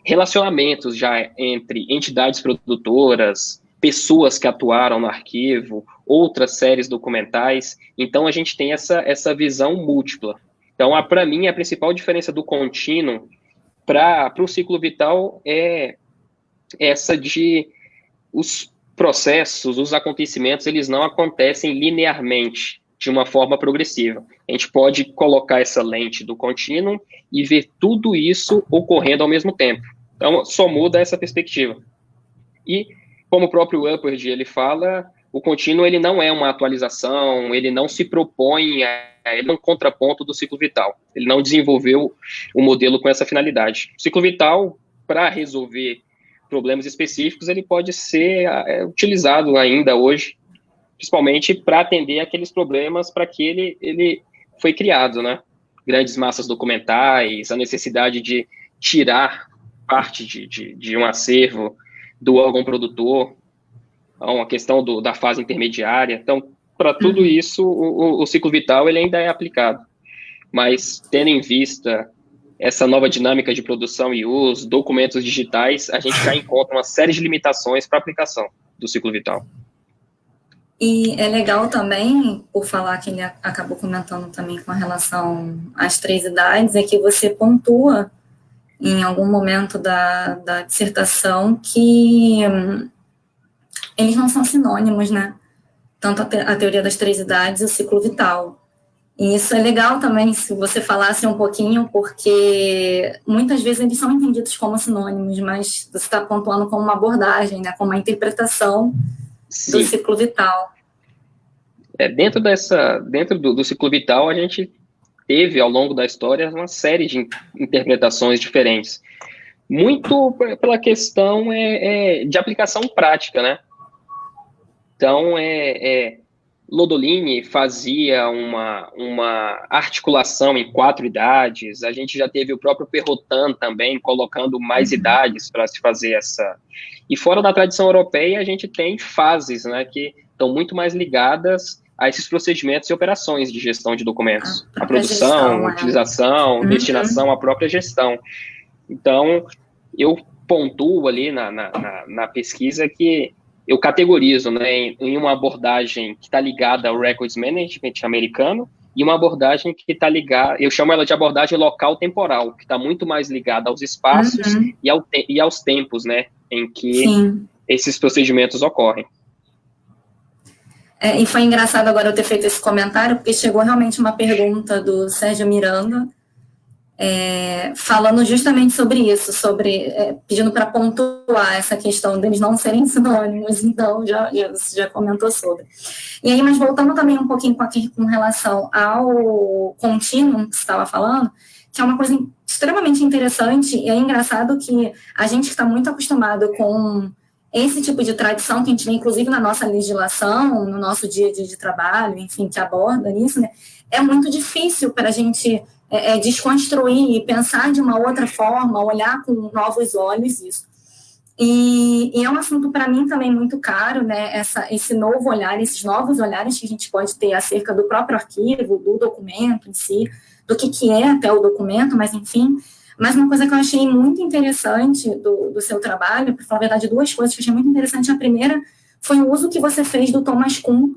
relacionamentos já entre entidades produtoras, pessoas que atuaram no arquivo, outras séries documentais. Então, a gente tem essa visão múltipla. Então, para mim, a principal diferença do contínuo para o ciclo vital é essa de os processos, os acontecimentos, eles não acontecem linearmente, de uma forma progressiva. A gente pode colocar essa lente do contínuo e ver tudo isso ocorrendo ao mesmo tempo. Então, só muda essa perspectiva. E, como o próprio Uppert, ele fala, o contínuo ele não é uma atualização, ele não se propõe, ele é um contraponto do ciclo vital. Ele não desenvolveu o modelo com essa finalidade. O ciclo vital, para resolver problemas específicos, ele pode ser utilizado ainda hoje, principalmente para atender aqueles problemas para que ele foi criado, né? Grandes massas documentais, a necessidade de tirar parte de um acervo do órgão produtor, a questão da fase intermediária. Então, para tudo isso, o ciclo vital ele ainda é aplicado. Mas, tendo em vista essa nova dinâmica de produção e uso, documentos digitais, a gente já encontra uma série de limitações para a aplicação do ciclo vital. E é legal também, por falar que ele acabou comentando também com relação às 3 idades, é que você pontua em algum momento da dissertação que eles não são sinônimos, né? Tanto a teoria das 3 idades e o ciclo vital. E isso é legal também, se você falasse um pouquinho, porque muitas vezes eles são entendidos como sinônimos, mas você está pontuando como uma abordagem, né? Como uma interpretação do ciclo vital. Dentro do ciclo vital, a gente teve, ao longo da história, uma série de interpretações diferentes. Muito pela questão de aplicação prática, né? Então, Lodolini fazia uma articulação em 4 idades, a gente já teve o próprio Perrotin também, colocando mais idades para se fazer essa... E fora da tradição europeia, a gente tem fases, né, que estão muito mais ligadas a esses procedimentos e operações de gestão de documentos. A produção, utilização, destinação, a própria gestão. Então, eu pontuo ali na pesquisa que eu categorizo, né, em uma abordagem que está ligada ao Records Management americano e uma abordagem que está ligada, eu chamo ela de abordagem local-temporal, que está muito mais ligada aos espaços e aos tempos, né, em que esses procedimentos ocorrem. E foi engraçado agora eu ter feito esse comentário, porque chegou realmente uma pergunta do Sérgio Miranda, falando justamente sobre isso, pedindo para pontuar essa questão deles não serem sinônimos, então você já comentou sobre. E aí, mas voltando também um pouquinho com relação ao contínuo que você estava falando, que é uma coisa extremamente interessante, e é engraçado que a gente está muito acostumado com esse tipo de tradição que a gente vê, inclusive, na nossa legislação, no nosso dia a dia de trabalho, enfim, que aborda isso, né? É muito difícil para a gente desconstruir e pensar de uma outra forma, olhar com novos olhos isso. E é um assunto, para mim, também muito caro, né? Esse novo olhar, esses novos olhares que a gente pode ter acerca do próprio arquivo, do documento em si, do que é até o documento, mas, enfim... Mas uma coisa que eu achei muito interessante do seu trabalho, para falar a verdade, 2 coisas que eu achei muito interessante. A primeira foi o uso que você fez do Thomas Kuhn,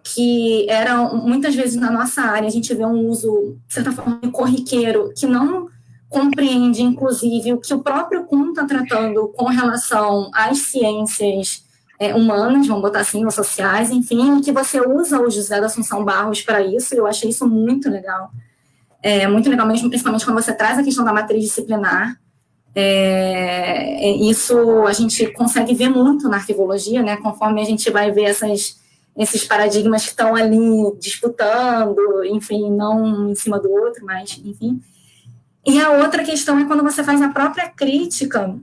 que era, muitas vezes, na nossa área, a gente vê um uso, de certa forma, corriqueiro, que não compreende, inclusive, o que o próprio Kuhn está tratando com relação às ciências humanas, vamos botar assim, ou sociais, enfim, que você usa o José da Assunção Barros para isso, e eu achei isso muito legal. Muito legal mesmo, principalmente quando você traz a questão da matriz disciplinar. Isso a gente consegue ver muito na arquivologia, né? Conforme a gente vai ver esses paradigmas que estão ali disputando, enfim, não um em cima do outro, mas enfim. E a outra questão é quando você faz a própria crítica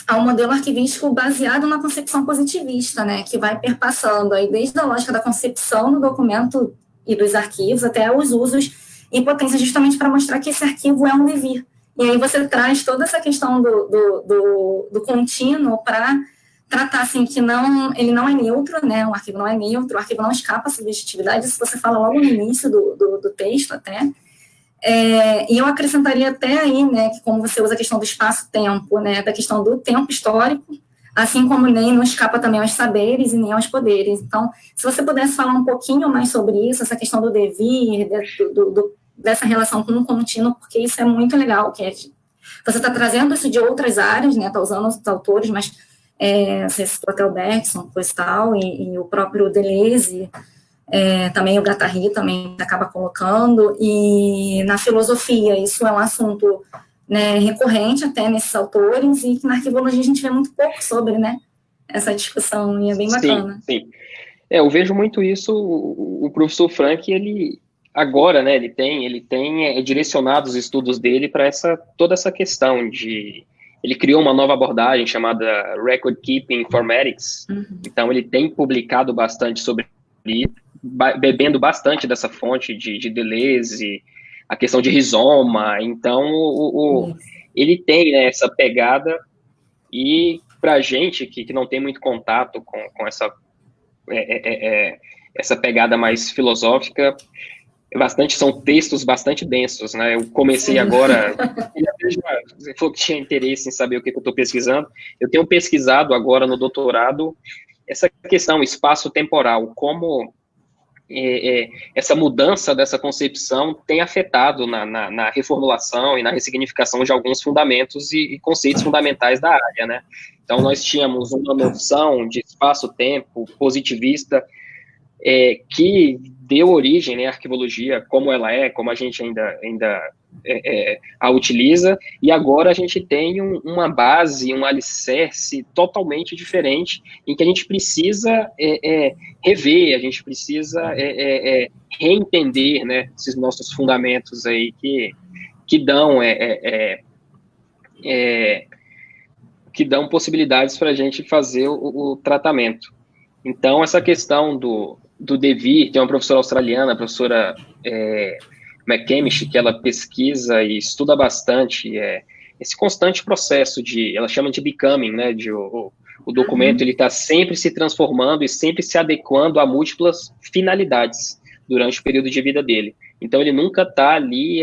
ao modelo arquivístico baseado na concepção positivista, né? Que vai perpassando aí desde a lógica da concepção do documento e dos arquivos até os usos e potência, justamente para mostrar que esse arquivo é um devir E aí você traz toda essa questão do contínuo para tratar, assim, que ele não é neutro, né? O arquivo não é neutro, o arquivo não escapa à subjetividade, isso você fala logo no início do texto até. E eu acrescentaria até aí, né, que como você usa a questão do espaço-tempo, né, da questão do tempo histórico, assim como nem não escapa também aos saberes e nem aos poderes. Então, se você pudesse falar um pouquinho mais sobre isso, essa questão do devir, dessa relação com o contínuo, porque isso é muito legal, você está trazendo isso de outras áreas, né, está usando os autores, mas você citou até o Bergson, coisa e tal, e o próprio Deleuze, também o Guattari também acaba colocando, e na filosofia isso é um assunto, né, recorrente até nesses autores, e que na arquivologia a gente vê muito pouco sobre, né, essa discussão, e é bem bacana. Sim. Eu vejo muito isso, o professor Frank, ele agora, né, ele tem direcionado os estudos dele para toda essa questão ele criou uma nova abordagem chamada Record Keeping Informatics, então ele tem publicado bastante sobre isso, bebendo bastante dessa fonte de Deleuze, a questão de rizoma, então ele tem, né, essa pegada, e para a gente que não tem muito contato com essa pegada mais filosófica, são textos bastante densos, né? Eu comecei agora, você falou que tinha interesse em saber o que eu estou pesquisando, eu tenho pesquisado agora no doutorado essa questão espaço-temporal, como essa mudança dessa concepção tem afetado na reformulação e na ressignificação de alguns fundamentos e conceitos fundamentais da área, né? Então, nós tínhamos uma noção de espaço-tempo positivista que deu origem, né, à arquivologia, como ela como a gente ainda a utiliza, e agora a gente tem uma base, um alicerce totalmente diferente, em que a gente precisa rever, a gente precisa reentender, né, esses nossos fundamentos aí que dão possibilidades para a gente fazer o tratamento. Então, essa questão do devir, tem uma professora australiana, a professora McCamish, que ela pesquisa e estuda bastante esse constante processo ela chama de becoming, né, o documento, ele está sempre se transformando e sempre se adequando a múltiplas finalidades durante o período de vida dele. Então, ele nunca está ali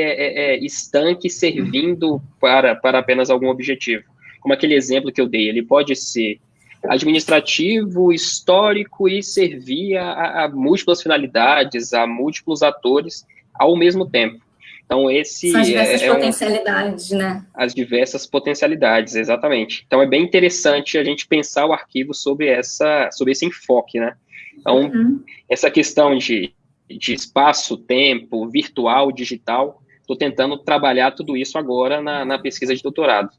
estanque, servindo para apenas algum objetivo. Como aquele exemplo que eu dei, ele pode ser administrativo, histórico e servir a múltiplas finalidades, a múltiplos atores ao mesmo tempo. Então, são as diversas potencialidades, né? As diversas potencialidades, exatamente. Então, é bem interessante a gente pensar o arquivo sobre esse enfoque, né? Então, essa questão de espaço, tempo, virtual, digital, estou tentando trabalhar tudo isso agora na pesquisa de doutorado.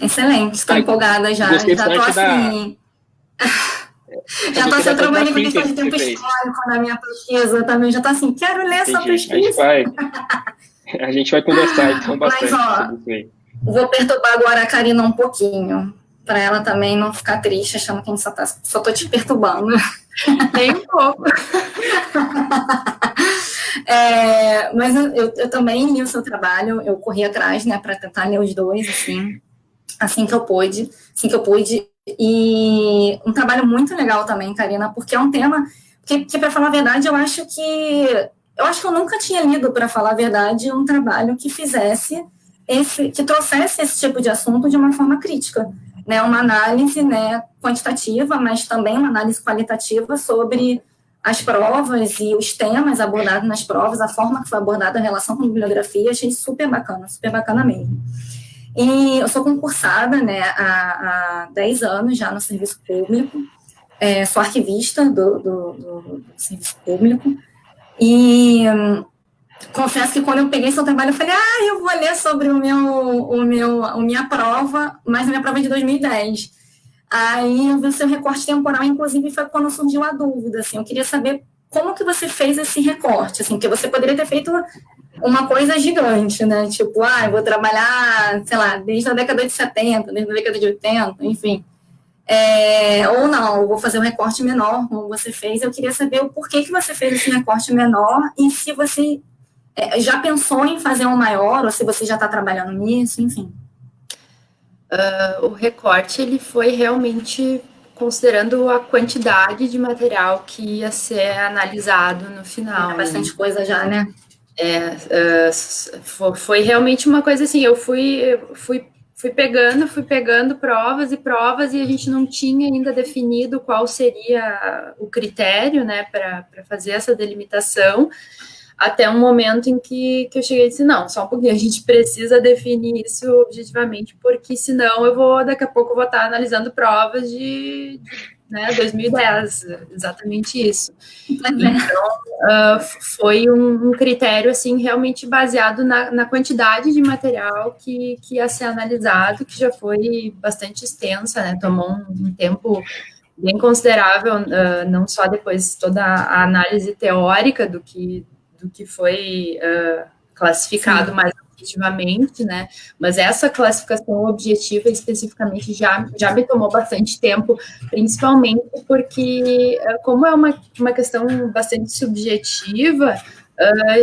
Excelente, estou empolgada já. Já estou assim. Já estou assim, trabalhando com questão de tempo histórico na minha pesquisa também. Já estou assim, quero ler essa pesquisa. A gente vai conversar então bastante. Mas, vou perturbar agora a Karina um pouquinho, para ela também não ficar triste, achando que a gente só estou te perturbando. Nem um pouco. Mas eu também li o seu trabalho, eu corri atrás, né, para tentar ler os dois, assim que eu pude, e um trabalho muito legal também, Karina, porque é um tema que para falar a verdade, eu acho que eu nunca tinha lido, para falar a verdade, um trabalho que que trouxesse esse tipo de assunto de uma forma crítica, né, uma análise, né, quantitativa, mas também uma análise qualitativa sobre as provas e os temas abordados nas provas, a forma que foi abordada a relação com a bibliografia, achei super bacana mesmo. E eu sou concursada, né, há 10 anos já no serviço público, sou arquivista do serviço público, e confesso que quando eu peguei seu trabalho, eu falei, eu vou ler sobre a minha prova, mas a minha prova é de 2010. Aí eu vi o seu recorte temporal, inclusive foi quando surgiu a dúvida, assim, eu queria saber como que você fez esse recorte, assim, porque você poderia ter feito uma coisa gigante, né, tipo, eu vou trabalhar, sei lá, desde a década de 70, desde a década de 80, enfim, ou não, eu vou fazer um recorte menor, como você fez. Eu queria saber o porquê que você fez esse recorte menor e se você Já pensou em fazer um maior, ou se você já está trabalhando nisso, enfim? O recorte, ele foi realmente considerando a quantidade de material que ia ser analisado no final. Bastante coisa já, né? Foi realmente uma coisa assim, eu fui pegando provas e provas, e a gente não tinha ainda definido qual seria o critério, né, para fazer essa delimitação, até um momento em que eu cheguei e disse, não, só um pouquinho, a gente precisa definir isso objetivamente, porque senão daqui a pouco eu vou estar analisando provas de 2010, exatamente isso. Então, foi um critério, assim, realmente baseado na quantidade de material que ia ser analisado, que já foi bastante extensa, né, tomou um tempo bem considerável, não só depois toda a análise teórica do que foi classificado. Sim. Mais objetivamente, né? Mas essa classificação objetiva especificamente já me tomou bastante tempo, principalmente porque, como é uma questão bastante subjetiva,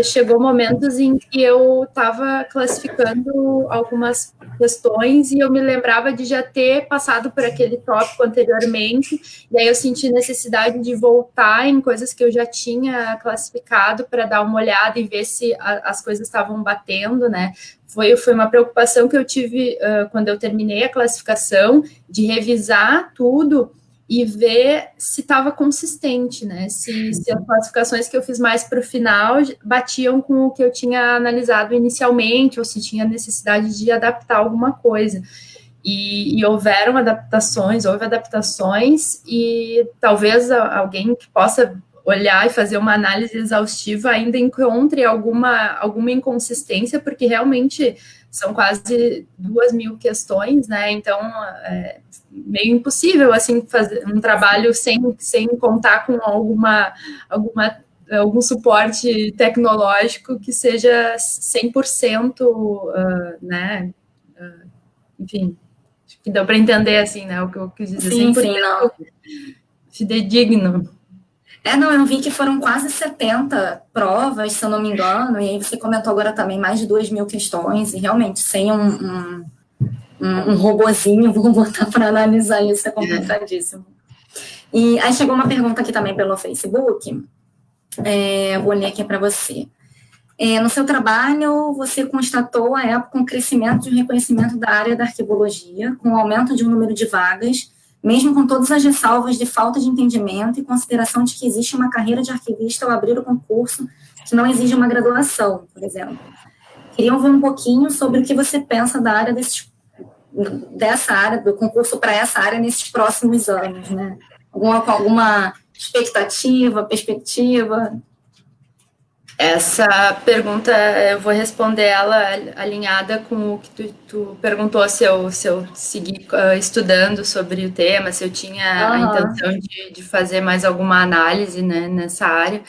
chegou momentos em que eu estava classificando algumas questões e eu me lembrava de já ter passado por aquele tópico anteriormente, e aí eu senti necessidade de voltar em coisas que eu já tinha classificado para dar uma olhada e ver se as coisas estavam batendo, né? Foi uma preocupação que eu tive quando eu terminei a classificação, de revisar tudo e ver se estava consistente, né? Se as classificações que eu fiz mais para o final batiam com o que eu tinha analisado inicialmente, ou se tinha necessidade de adaptar alguma coisa. E houve adaptações, e talvez alguém que possa olhar e fazer uma análise exaustiva ainda encontre alguma inconsistência, porque realmente são quase 2.000 questões, né? Então, meio impossível, assim, fazer um trabalho sem contar com algum suporte tecnológico que seja 100%, né? Enfim, acho que deu para entender, assim, né? O que eu quis dizer. Sim, não. Fidedigno. Não, eu vi que foram quase 70 provas, se eu não me engano, e aí você comentou agora também mais de 2.000 questões, e realmente, sem um robozinho, vou botar para analisar isso, é complicadíssimo. E aí chegou uma pergunta aqui também pelo Facebook, vou ler aqui para você. No seu trabalho, você constatou, à época, um crescimento de reconhecimento da área da arquivologia, com o aumento de um número de vagas, mesmo com todas as ressalvas de falta de entendimento e consideração de que existe uma carreira de arquivista ao abrir o concurso que não exige uma graduação, por exemplo. Queria ouvir um pouquinho sobre o que você pensa da área dessa área, do concurso para essa área nesses próximos anos, né? Alguma expectativa, perspectiva? Essa pergunta, eu vou responder ela alinhada com o que tu perguntou, se eu segui estudando sobre o tema, se eu tinha a intenção de fazer mais alguma análise, né, nessa área.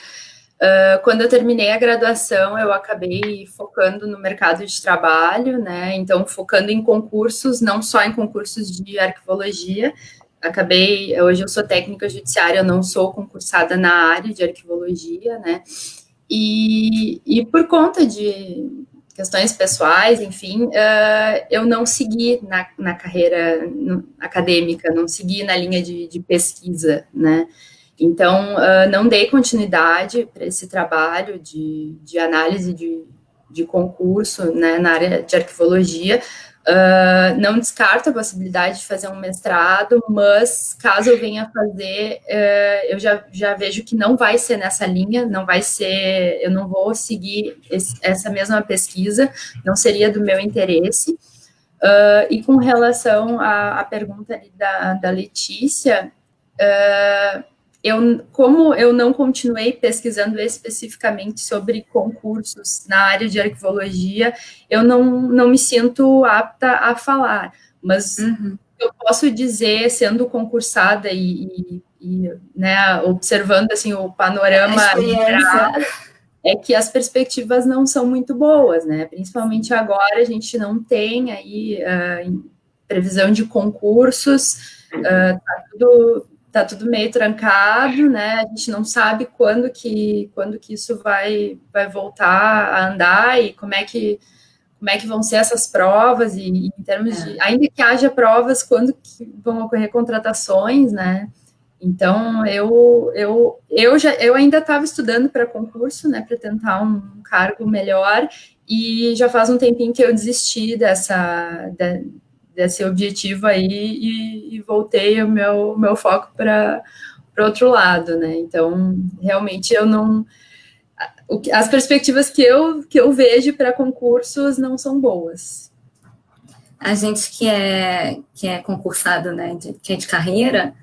Quando eu terminei a graduação, eu acabei focando no mercado de trabalho, né, então focando em concursos, não só em concursos de arquivologia. Hoje eu sou técnica judiciária, eu não sou concursada na área de arquivologia, né, e por conta de questões pessoais, enfim, eu não segui na carreira acadêmica, não segui na linha de pesquisa, né? Então, não dei continuidade para esse trabalho de análise de concurso, né, na área de arquivologia. Não descarto a possibilidade de fazer um mestrado, mas caso eu venha fazer, eu já vejo que não vai ser nessa linha, eu não vou seguir essa mesma pesquisa, não seria do meu interesse. E com relação à pergunta ali da Letícia, como eu não continuei pesquisando especificamente sobre concursos na área de arquivologia, eu não me sinto apta a falar, mas eu posso dizer, sendo concursada e né, observando assim, o panorama geral, é que as perspectivas não são muito boas, né? Principalmente agora, a gente não tem aí previsão de concursos, tá tudo meio trancado, né? A gente não sabe quando que isso vai voltar a andar e como é que vão ser essas provas e em termos de, ainda que haja provas, quando que vão ocorrer contratações, né? Então, eu ainda estava estudando para concurso, né, para tentar um cargo melhor, e já faz um tempinho que eu desisti desse objetivo aí e voltei o meu foco para outro lado, né? Então, realmente, eu não... As perspectivas que eu vejo para concursos não são boas. A gente que é concursado, né, que é de carreira,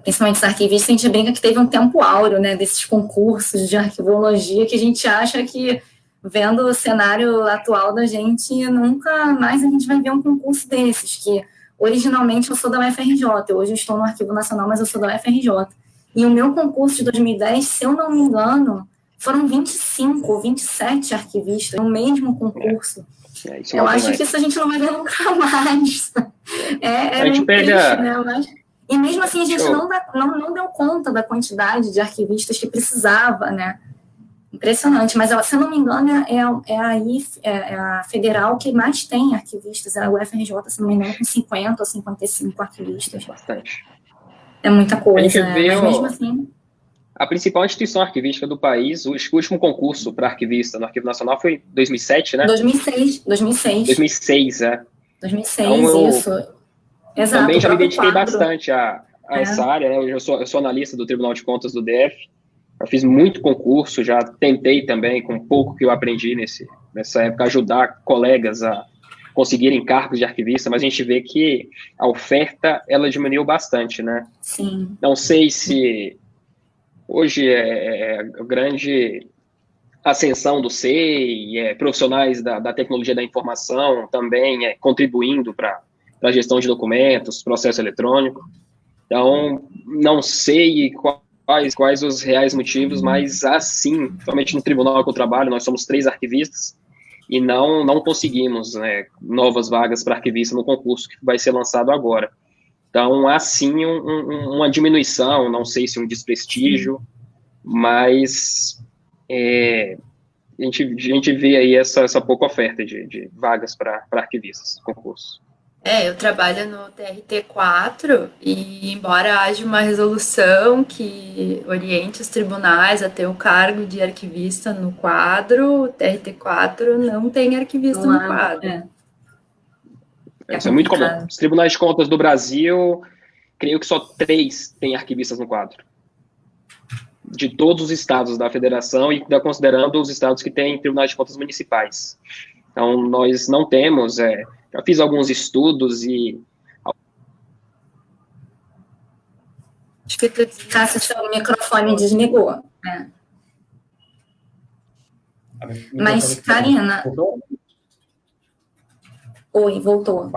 principalmente os arquivistas, a gente brinca que teve um tempo áureo, né, desses concursos de arquivologia, que a gente acha que, vendo o cenário atual da gente, nunca mais a gente vai ver um concurso desses, que originalmente eu sou da UFRJ, hoje eu estou no Arquivo Nacional, mas eu sou da UFRJ. E o meu concurso de 2010, se eu não me engano, foram 25 ou 27 arquivistas no mesmo concurso. Eu acho que isso a gente não vai ver nunca mais. A gente pega... triste, né? Mas... E mesmo assim, a gente não deu conta da quantidade de arquivistas que precisava, né? Impressionante. Mas, se eu não me engano, é a federal que mais tem arquivistas. É a UFRJ, se não me engano, com 50 ou 55 arquivistas. Bastante. É muita coisa, né? Mas mesmo assim... A principal instituição arquivística do país, o último concurso para arquivista no Arquivo Nacional foi em 2007, né? 2006, é. 2006, então, isso. Exato. Também já me dediquei bastante a essa área, né? Eu sou analista do Tribunal de Contas do DF, eu fiz muito concurso, já tentei também, com pouco que eu aprendi nessa época, ajudar colegas a conseguirem cargos de arquivista, mas a gente vê que a oferta, ela diminuiu bastante, né? Sim. Não sei se... Hoje é a grande ascensão do SEI, profissionais da tecnologia da informação também contribuindo para a gestão de documentos, processo eletrônico. Então, não sei quais os reais motivos, mas assim, principalmente no tribunal que eu trabalho, nós somos 3 arquivistas e não conseguimos, né, novas vagas para arquivista no concurso que vai ser lançado agora. Então, há sim uma diminuição, não sei se um desprestígio, mas a gente vê aí essa pouca oferta de vagas para arquivistas no concurso. Eu trabalho no TRT4 e, embora haja uma resolução que oriente os tribunais a ter o cargo de arquivista no quadro, o TRT4 não tem arquivista no quadro. Isso é muito comum. Os tribunais de contas do Brasil, creio que só 3 têm arquivistas no quadro. De todos os estados da federação e considerando os estados que têm tribunais de contas municipais. Então, nós não temos... já fiz alguns estudos e... Acho que Cássio, seu microfone desligou. Mas, Karina... Oi, voltou.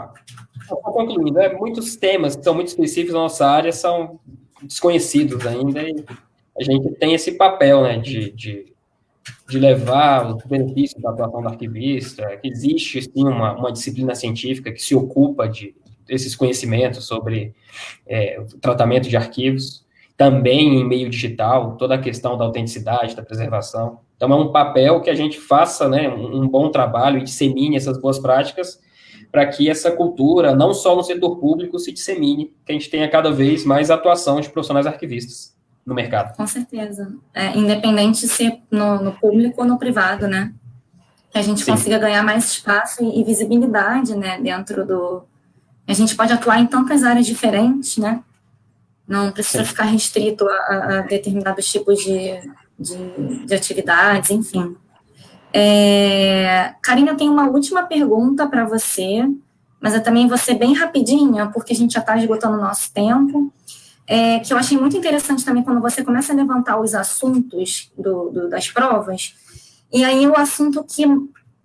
Concluindo, muitos temas que são muito específicos na nossa área são desconhecidos ainda, e a gente tem esse papel, né, de levar os benefícios da atuação do arquivista, que existe, sim, uma disciplina científica que se ocupa desses conhecimentos sobre o tratamento de arquivos, também em meio digital, toda a questão da autenticidade, da preservação. Então, é um papel que a gente faça, né, um bom trabalho e dissemine essas boas práticas para que essa cultura, não só no setor público, se dissemine, que a gente tenha cada vez mais atuação de profissionais arquivistas no mercado. Com certeza. Independente de ser no público ou no privado, né? Que a gente consiga ganhar mais espaço e visibilidade, né? Dentro do... A gente pode atuar em tantas áreas diferentes, né? Não precisa ficar restrito a determinados tipos de atividades, enfim. Karina, eu tenho uma última pergunta para você, mas eu também vou ser bem rapidinha, porque a gente já está esgotando o nosso tempo, que eu achei muito interessante também quando você começa a levantar os assuntos das provas, e aí o assunto que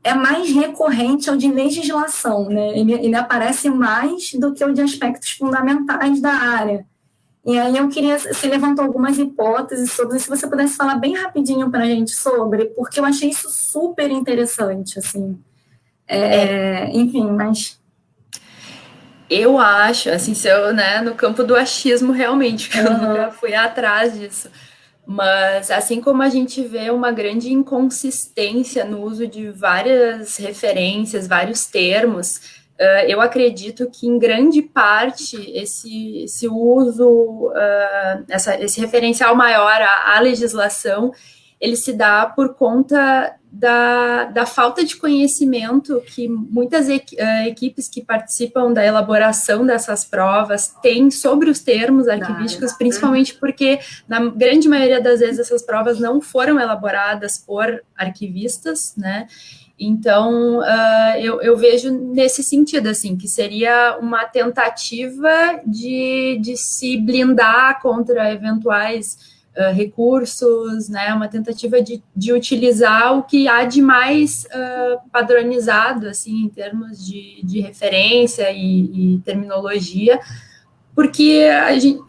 é mais recorrente é o de legislação, né? Ele aparece mais do que o de aspectos fundamentais da área. E aí eu queria, você levantou algumas hipóteses sobre, se você pudesse falar bem rapidinho para a gente sobre, porque eu achei isso super interessante, assim. Enfim, mas... Eu acho, assim, se eu, né, no campo do achismo realmente, porque eu nunca fui atrás disso. Mas assim como a gente vê uma grande inconsistência no uso de várias referências, vários termos, eu acredito que em grande parte esse uso, esse referencial maior à legislação, ele se dá por conta da falta de conhecimento que muitas equipes que participam da elaboração dessas provas têm sobre os termos arquivísticos, principalmente porque, na grande maioria das vezes, essas provas não foram elaboradas por arquivistas, né? Então, eu vejo nesse sentido, assim, que seria uma tentativa de se blindar contra eventuais recursos, né, uma tentativa de utilizar o que há de mais padronizado, assim, em termos de referência e terminologia, porque a gente,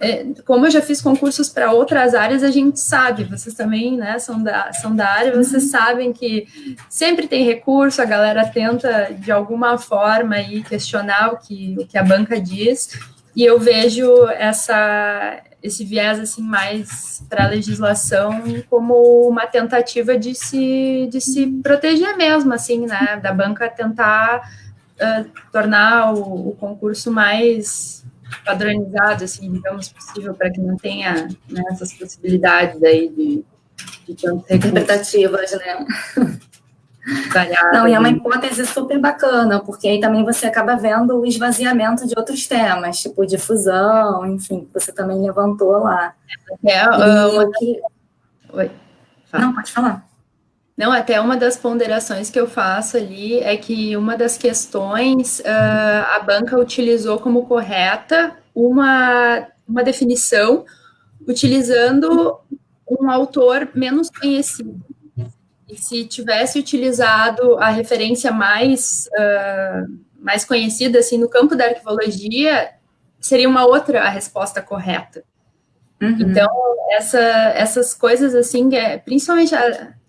como eu já fiz concursos para outras áreas, a gente sabe, vocês também, né, são da área, vocês sabem que sempre tem recurso, a galera tenta, de alguma forma, aí, questionar o que a banca diz, e eu vejo esse viés assim mais para a legislação como uma tentativa de se proteger mesmo, assim, né, da banca tentar tornar o concurso mais padronizado, assim, digamos, possível, para que não tenha, né, essas possibilidades aí de tantos interpretativas, né? Variadas. Não, e é uma hipótese super bacana, porque aí também você acaba vendo o esvaziamento de outros temas, tipo difusão, enfim, que você também levantou lá. Oi. Não, pode falar. Não, até uma das ponderações que eu faço ali é que uma das questões a banca utilizou como correta uma definição utilizando um autor menos conhecido. E se tivesse utilizado a referência mais conhecida, assim, no campo da arquivologia, seria uma outra a resposta correta. Uhum. Então, essas coisas, assim, principalmente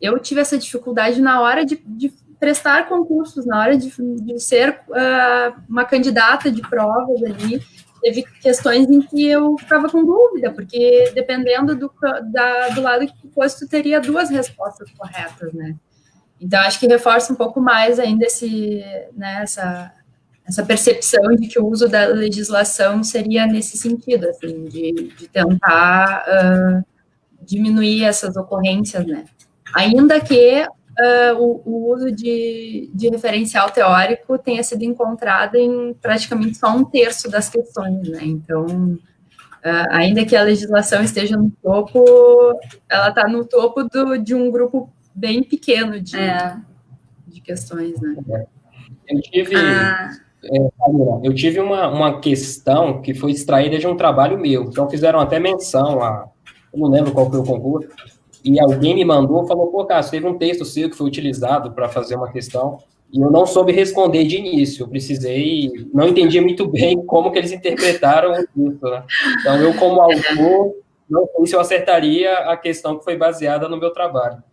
eu tive essa dificuldade na hora de prestar concursos, na hora de ser uma candidata de provas ali, teve questões em que eu ficava com dúvida, porque dependendo do lado que fosse, tu teria duas respostas corretas, né? Então, acho que reforça um pouco mais ainda essa percepção de que o uso da legislação seria nesse sentido, assim, de tentar diminuir essas ocorrências, né? Ainda que o uso de referencial teórico tenha sido encontrado em praticamente só 1/3 das questões, né? Então, ainda que a legislação esteja no topo, ela está no topo de um grupo bem pequeno de questões, né? Eu tive uma questão que foi extraída de um trabalho meu, então fizeram até menção eu não lembro qual foi o concurso, e alguém me mandou, falou, pô, Cássio, teve um texto seu que foi utilizado para fazer uma questão, e eu não soube responder de início, não entendi muito bem como que eles interpretaram isso, né? Então, eu como autor, não sei se eu acertaria a questão que foi baseada no meu trabalho.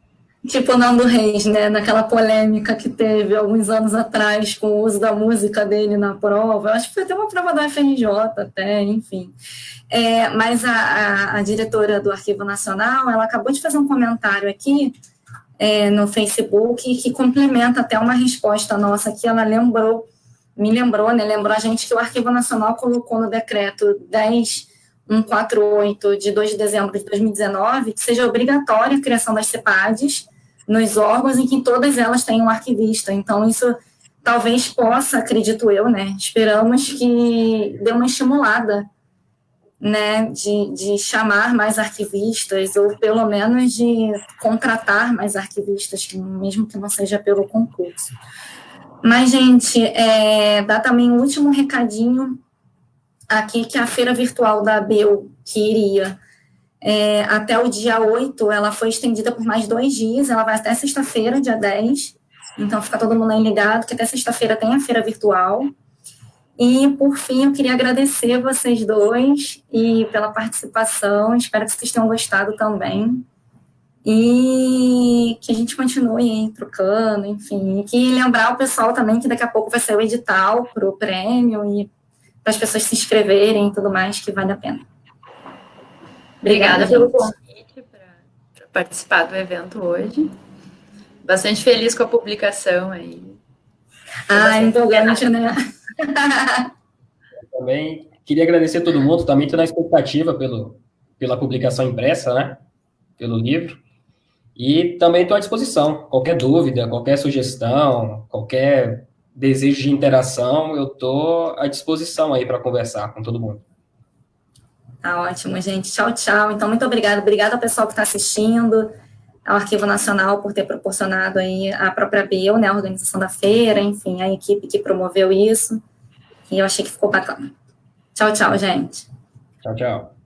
Tipo o Nando Reis, né? Naquela polêmica que teve alguns anos atrás com o uso da música dele na prova. Eu acho que foi até uma prova da FRJ, até, enfim. Mas a diretora do Arquivo Nacional, ela acabou de fazer um comentário aqui no Facebook que complementa até uma resposta nossa que ela lembrou a gente que o Arquivo Nacional colocou no decreto 10.148 de 2 de dezembro de 2019 que seja obrigatória a criação das CEPADs nos órgãos em que todas elas têm um arquivista. Então, isso talvez possa, acredito eu, né? Esperamos que dê uma estimulada, né? De chamar mais arquivistas ou, pelo menos, de contratar mais arquivistas, mesmo que não seja pelo concurso. Mas, gente, dá também um último recadinho aqui que a feira virtual da ABEL, que iria até o dia 8, ela foi estendida por mais 2 dias, ela vai até sexta-feira, dia 10, então fica todo mundo aí ligado, que até sexta-feira tem a feira virtual. E, por fim, eu queria agradecer vocês dois e pela participação, espero que vocês tenham gostado também, e que a gente continue aí trocando, enfim, e que lembrar o pessoal também que daqui a pouco vai sair o edital para o prêmio, e as pessoas se inscreverem e tudo mais, que vale a pena. Obrigada pelo convite para participar do evento hoje. Bastante feliz com a publicação aí. Empolgante, né? Também queria agradecer a todo mundo, também estou na expectativa pela publicação impressa, né? Pelo livro. E também estou à disposição. Qualquer dúvida, qualquer sugestão, qualquer desejo de interação, eu estou à disposição aí para conversar com todo mundo. Tá ótimo, gente. Tchau, tchau. Então, muito obrigada. Obrigada ao pessoal que está assistindo, ao Arquivo Nacional por ter proporcionado aí a própria BIL, né, a organização da feira, enfim, a equipe que promoveu isso. E eu achei que ficou bacana. Tchau, tchau, gente. Tchau, tchau.